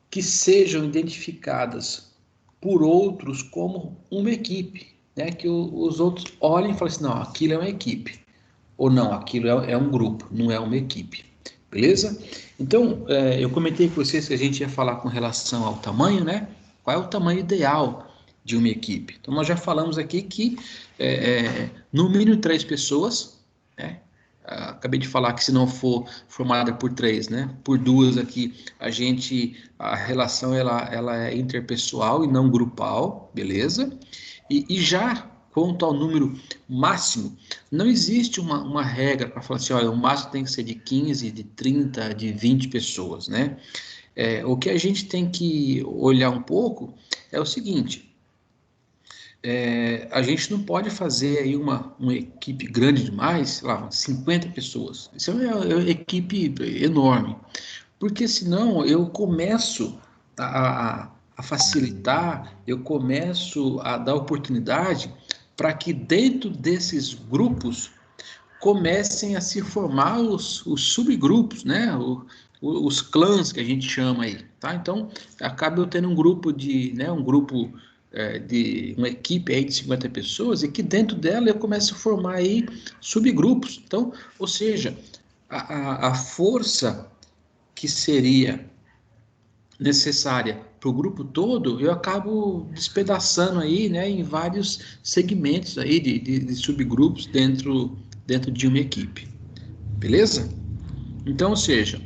que sejam identificadas por outros como uma equipe, né? Que os outros olhem e falem assim, não, aquilo é uma equipe, ou não, aquilo é um grupo, não é uma equipe, beleza? Então, eu comentei com vocês que a gente ia falar com relação ao tamanho, né? Qual é o tamanho ideal de uma equipe? Então, nós já falamos aqui que no mínimo 3 pessoas, né? Acabei de falar que se não for formada por 3, né? Por 2 aqui, a relação ela é interpessoal e não grupal, beleza? E já quanto ao número máximo, não existe uma regra para falar assim, olha, o máximo tem que ser de 15, de 30, de 20 pessoas, né? O que a gente tem que olhar um pouco é o seguinte, a gente não pode fazer aí uma equipe grande demais, sei lá, 50 pessoas. Isso é uma equipe enorme, porque senão eu começo a facilitar, eu começo a dar oportunidade para que dentro desses grupos comecem a se formar os subgrupos, né? Os clãs que a gente chama aí, tá? Então, acaba eu tendo um grupo de uma equipe aí de 50 pessoas e que dentro dela eu começo a formar aí subgrupos. Então, ou seja, a força que seria necessária para o grupo todo, eu acabo despedaçando aí, né, em vários segmentos aí de subgrupos dentro de uma equipe, beleza? Então, ou seja,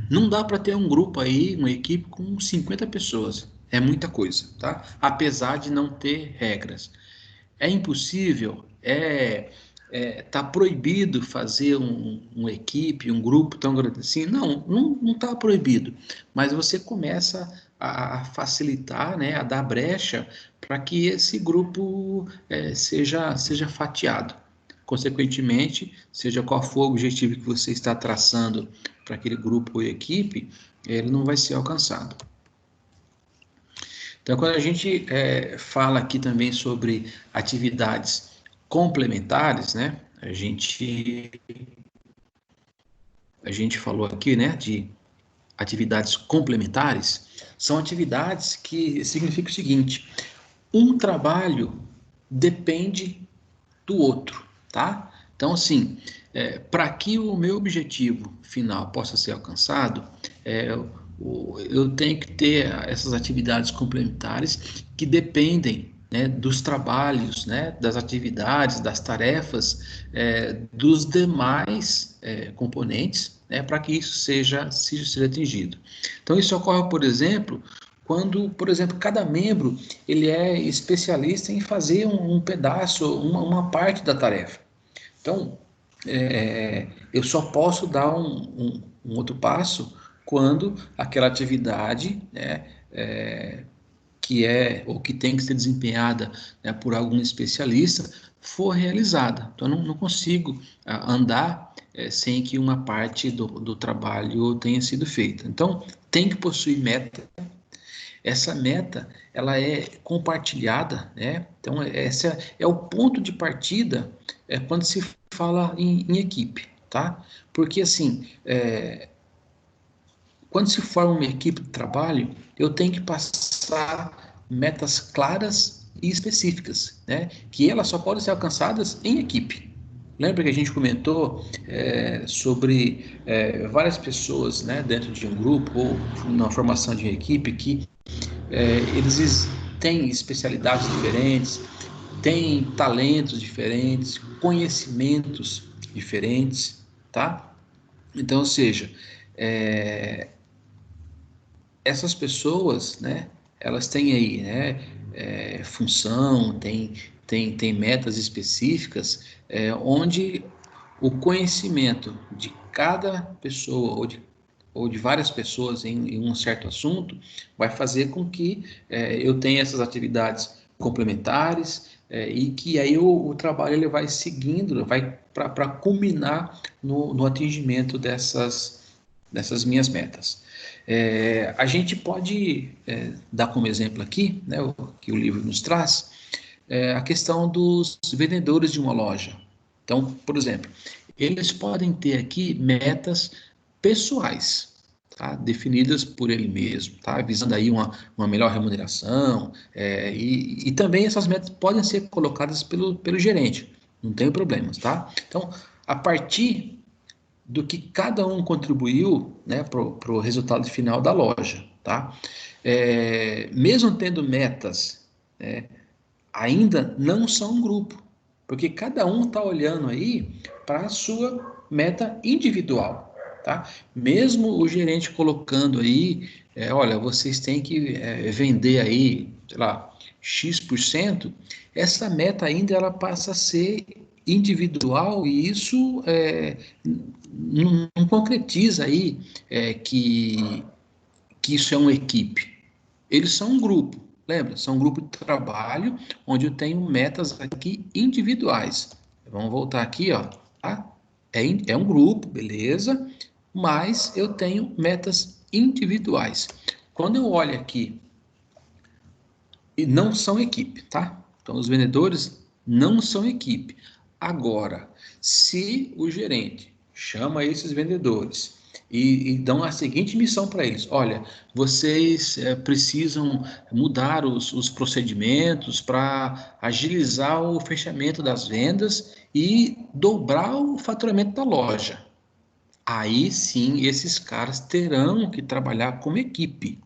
não dá para ter um grupo aí, uma equipe com 50 pessoas, é muita coisa, tá? Apesar de não ter regras. É impossível, tá proibido fazer uma equipe, um grupo tão grande assim? Não está proibido, mas você começa a facilitar, né, a dar brecha para que esse grupo seja fatiado. Consequentemente, seja qual for o objetivo que você está traçando para aquele grupo ou equipe, ele não vai ser alcançado. Então, quando a gente fala aqui também sobre atividades complementares, né? A gente falou aqui, né, de atividades complementares, são atividades que significam o seguinte: um trabalho depende do outro, tá? Então, assim, para que o meu objetivo final possa ser alcançado, eu tenho que ter essas atividades complementares que dependem, né, dos trabalhos, né, das atividades, das tarefas, dos demais componentes, né, para que isso seja atingido. Então, isso ocorre, por exemplo, quando, por exemplo, cada membro ele é especialista em fazer um pedaço, uma parte da tarefa. Então, eu só posso dar um outro passo quando aquela atividade, né, que ou que tem que ser desempenhada, né, por algum especialista for realizada. Então, eu não consigo andar sem que uma parte do trabalho tenha sido feita. Então, tem que possuir meta. Essa meta, ela é compartilhada, né? Então, esse é o ponto de partida quando se fala em equipe, tá? Porque, assim, quando se forma uma equipe de trabalho, eu tenho que passar metas claras e específicas, né? Que elas só podem ser alcançadas em equipe. Lembra que a gente comentou sobre várias pessoas, né, dentro de um grupo ou na formação de uma equipe que eles têm especialidades diferentes, têm talentos diferentes, conhecimentos diferentes, tá? Então, ou seja, essas pessoas, né, elas têm aí, né, função, tem metas específicas, onde o conhecimento de cada pessoa ou de várias pessoas em um certo assunto vai fazer com que eu tenha essas atividades complementares e que aí o trabalho ele vai seguindo, vai para culminar no atingimento dessas minhas metas. A gente pode dar como exemplo aqui, né, o que o livro nos traz, a questão dos vendedores de uma loja. Então, por exemplo, eles podem ter aqui metas pessoais, tá? Definidas por ele mesmo, tá? Visando aí uma melhor remuneração, e também essas metas podem ser colocadas pelo gerente, não tem problemas, tá? Então, a partir do que cada um contribuiu, né, para o resultado final da loja, tá? Mesmo tendo metas, ainda não são um grupo, porque cada um está olhando aí para a sua meta individual, tá? Mesmo o gerente colocando aí, olha, vocês têm que vender aí, sei lá, X%, essa meta ainda ela passa a ser individual e isso não concretiza aí que isso é uma equipe. Eles são um grupo, lembra? São um grupo de trabalho onde eu tenho metas aqui individuais. Vamos voltar aqui, ó. Tá? É um grupo, beleza? Mas eu tenho metas individuais. Quando eu olho aqui, e não são equipe, tá? Então, os vendedores não são equipe. Agora, se o gerente chama esses vendedores e dão a seguinte missão para eles: olha, vocês precisam mudar os procedimentos para agilizar o fechamento das vendas e dobrar o faturamento da loja. Aí sim, esses caras terão que trabalhar como equipe,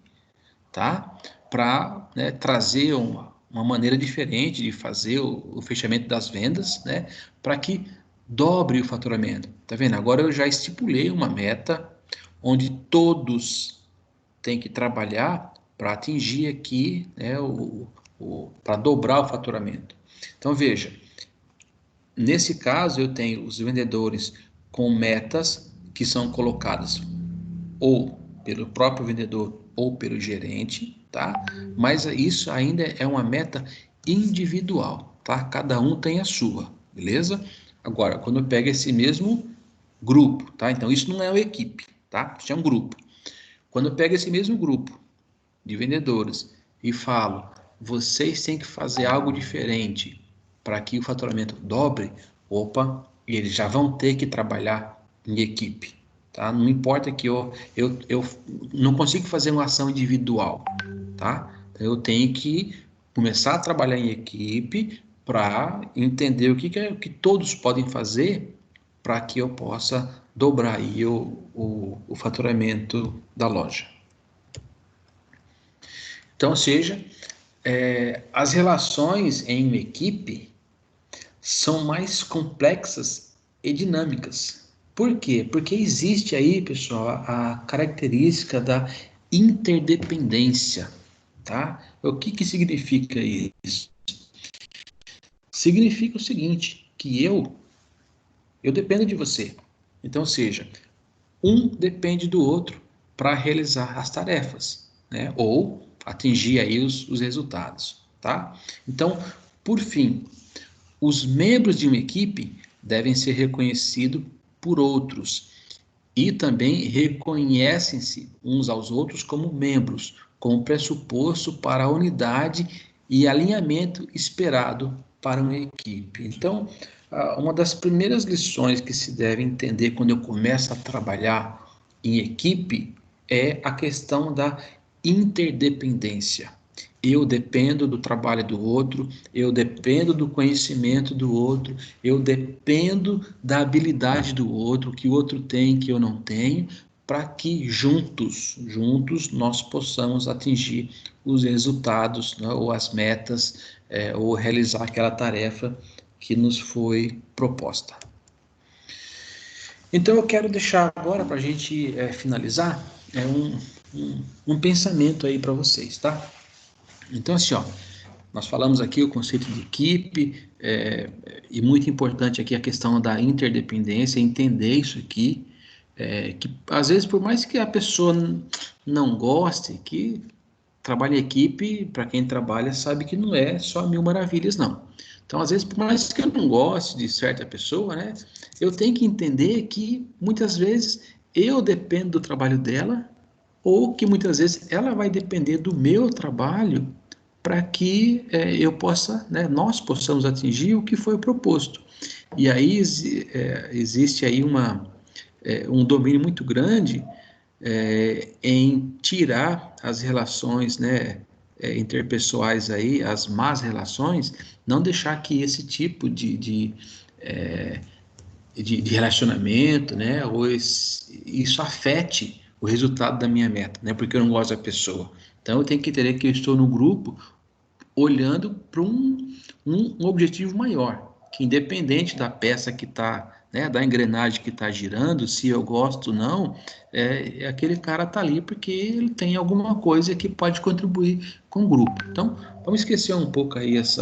tá? Para trazer uma maneira diferente de fazer o fechamento das vendas, né? Para que dobre o faturamento. Tá vendo? Agora eu já estipulei uma meta onde todos têm que trabalhar para atingir aqui, né, para dobrar o faturamento. Então veja, nesse caso eu tenho os vendedores com metas que são colocadas ou pelo próprio vendedor ou pelo gerente, tá? Mas isso ainda é uma meta individual, tá? Cada um tem a sua, beleza? Agora, quando eu pego esse mesmo grupo, tá? Então, isso não é uma equipe, tá? Isso é um grupo. Quando eu pego esse mesmo grupo de vendedores e falo, vocês têm que fazer algo diferente para que o faturamento dobre, opa, eles já vão ter que trabalhar em equipe, tá? Não importa que eu não consigo fazer uma ação individual, tá? Então, eu tenho que começar a trabalhar em equipe para entender o que todos podem fazer para que eu possa dobrar aí o faturamento da loja. Então, ou seja, as relações em uma equipe são mais complexas e dinâmicas. Por quê? Porque existe aí, pessoal, a característica da interdependência, tá? O que significa isso? Significa o seguinte, que eu dependo de você. Então, ou seja, um depende do outro para realizar as tarefas, né? Ou atingir aí os resultados, tá? Então, por fim, os membros de uma equipe devem ser reconhecidos por outros e também reconhecem-se uns aos outros como membros, como pressuposto para a unidade e alinhamento esperado para uma equipe. Então, uma das primeiras lições que se deve entender quando eu começo a trabalhar em equipe é a questão da interdependência. Eu dependo do trabalho do outro, eu dependo do conhecimento do outro, eu dependo da habilidade do outro, que o outro tem, que eu não tenho, para que juntos nós possamos atingir os resultados, né, ou as metas, ou realizar aquela tarefa que nos foi proposta. Então eu quero deixar agora, para a gente finalizar, um pensamento aí para vocês, tá? Então, assim, ó, nós falamos aqui o conceito de equipe, e muito importante aqui a questão da interdependência, entender isso aqui, que às vezes, por mais que a pessoa não goste, que trabalho em equipe, para quem trabalha, sabe que não é só mil maravilhas, não. Então, às vezes, por mais que eu não goste de certa pessoa, né, eu tenho que entender que, muitas vezes, eu dependo do trabalho dela, ou que, muitas vezes, ela vai depender do meu trabalho para que eu possa, né, nós possamos atingir o que foi proposto. E aí existe aí um domínio muito grande em tirar as relações, né, interpessoais aí, as más relações, não deixar que esse tipo de relacionamento, né, ou isso afete o resultado da minha meta, né, porque eu não gosto da pessoa. Então eu tenho que entender que eu estou no grupo olhando para um objetivo maior, que independente da peça que está, né, da engrenagem que está girando, se eu gosto ou não, aquele cara está ali porque ele tem alguma coisa que pode contribuir com o grupo. Então, vamos esquecer um pouco aí às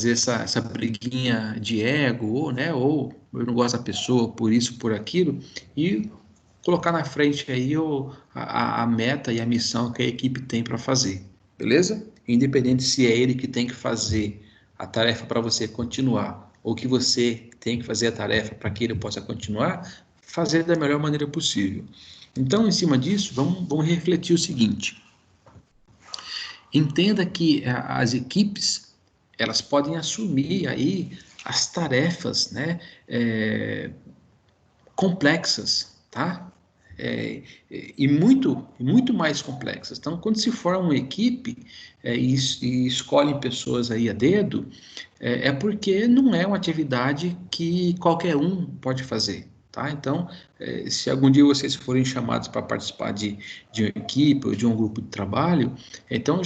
vezes essa briguinha de ego, né, ou eu não gosto da pessoa por isso, por aquilo, e colocar na frente aí a meta e a missão que a equipe tem para fazer, beleza? Independente se é ele que tem que fazer a tarefa para você continuar, ou que você tem que fazer a tarefa para que ele possa continuar, fazer da melhor maneira possível. Então, em cima disso, vamos refletir o seguinte. Entenda que as equipes, elas podem assumir aí as tarefas, né, complexas, tá? E muito mais complexas. Então, quando se forma uma equipe e escolhem pessoas aí a dedo, porque não é uma atividade que qualquer um pode fazer, tá? Então, se algum dia vocês forem chamados para participar de uma equipe ou de um grupo de trabalho, então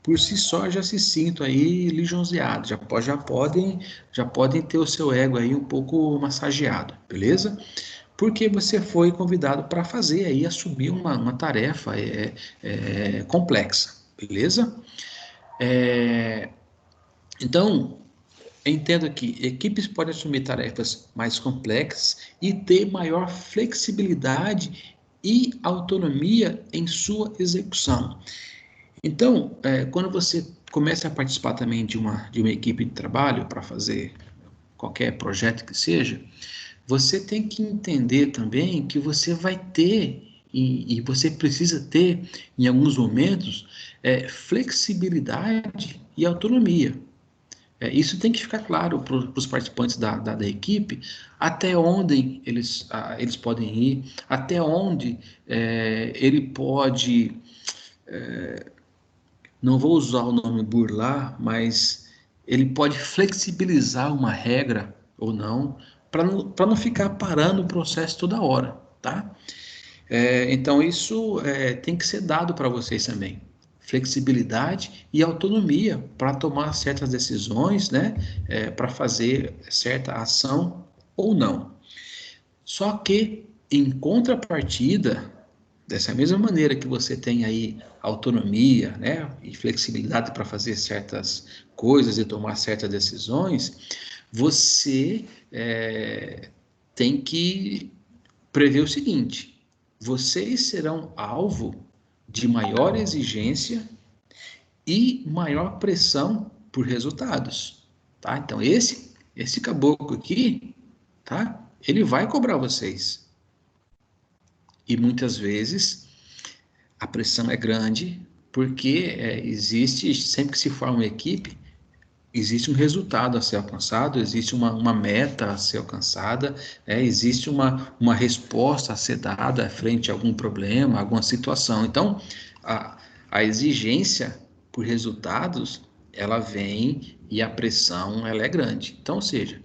por si só já se sintam aí lisonjeados, já podem ter o seu ego aí um pouco massageado, beleza? Porque você foi convidado para fazer aí, assumir uma tarefa complexa, beleza? Então, entenda que equipes podem assumir tarefas mais complexas e ter maior flexibilidade e autonomia em sua execução. Então, quando você começa a participar também de uma equipe de trabalho para fazer qualquer projeto que seja, você tem que entender também que você vai ter, e você precisa ter, em alguns momentos, flexibilidade e autonomia. Isso tem que ficar claro para os participantes da equipe, até onde eles podem ir, até onde ele pode, não vou usar o nome burlar, mas ele pode flexibilizar uma regra ou não, para não ficar parando o processo toda hora, tá? Então, isso tem que ser dado para vocês também. Flexibilidade e autonomia para tomar certas decisões, né? Para fazer certa ação ou não. Só que, em contrapartida, dessa mesma maneira que você tem aí autonomia, né? E flexibilidade para fazer certas coisas e tomar certas decisões, você tem que prever o seguinte: vocês serão alvo de maior exigência e maior pressão por resultados, tá? Então, esse caboclo aqui, tá? Ele vai cobrar vocês. E muitas vezes a pressão é grande, porque existe, sempre que se forma uma equipe, existe um resultado a ser alcançado, existe uma meta a ser alcançada, existe uma resposta a ser dada frente a algum problema, alguma situação. Então, a exigência por resultados, ela vem e a pressão, ela é grande. Então, ou seja,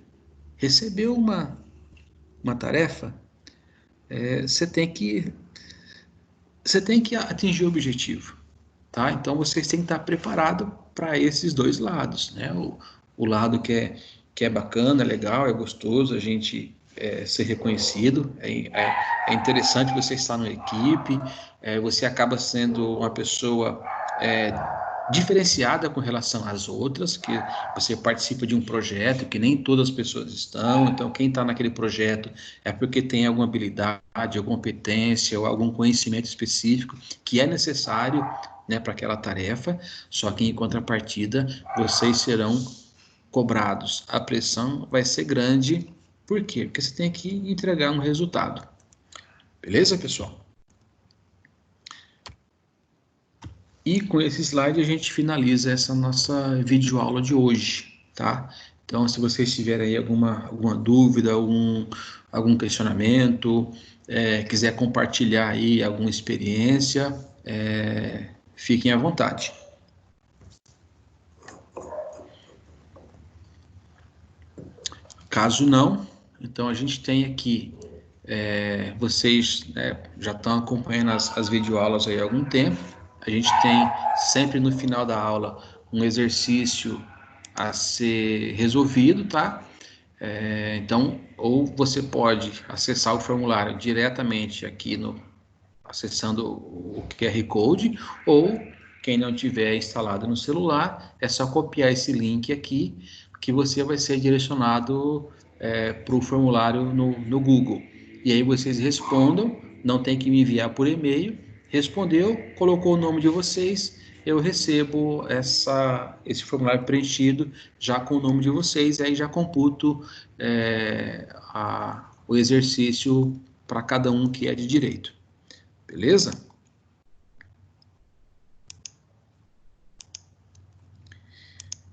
recebeu uma tarefa, você tem que atingir o objetivo. Tá? Então, vocês têm que estar preparados para esses dois lados, né? O lado que é bacana, é legal, é gostoso a gente ser reconhecido, é interessante você estar numa equipe, você acaba sendo uma pessoa diferenciada com relação às outras, que você participa de um projeto que nem todas as pessoas estão, então quem está naquele projeto é porque tem alguma habilidade, alguma competência ou algum conhecimento específico que é necessário, né, para aquela tarefa, só que em contrapartida vocês serão cobrados. A pressão vai ser grande, por quê? Porque você tem que entregar um resultado. Beleza, pessoal? E com esse slide a gente finaliza essa nossa videoaula de hoje, tá? Então, se vocês tiverem aí alguma dúvida, algum questionamento, quiser compartilhar aí alguma experiência, fiquem à vontade. Caso não, então a gente tem aqui, vocês já estão acompanhando as videoaulas aí há algum tempo. A gente tem sempre no final da aula um exercício a ser resolvido, tá? Então, ou você pode acessar o formulário diretamente aqui acessando o QR Code, ou quem não tiver instalado no celular, é só copiar esse link aqui, que você vai ser direcionado para o formulário no Google. E aí vocês respondam, não tem que me enviar por e-mail, respondeu, colocou o nome de vocês, eu recebo esse formulário preenchido já com o nome de vocês, aí já computo o exercício para cada um que é de direito. Beleza?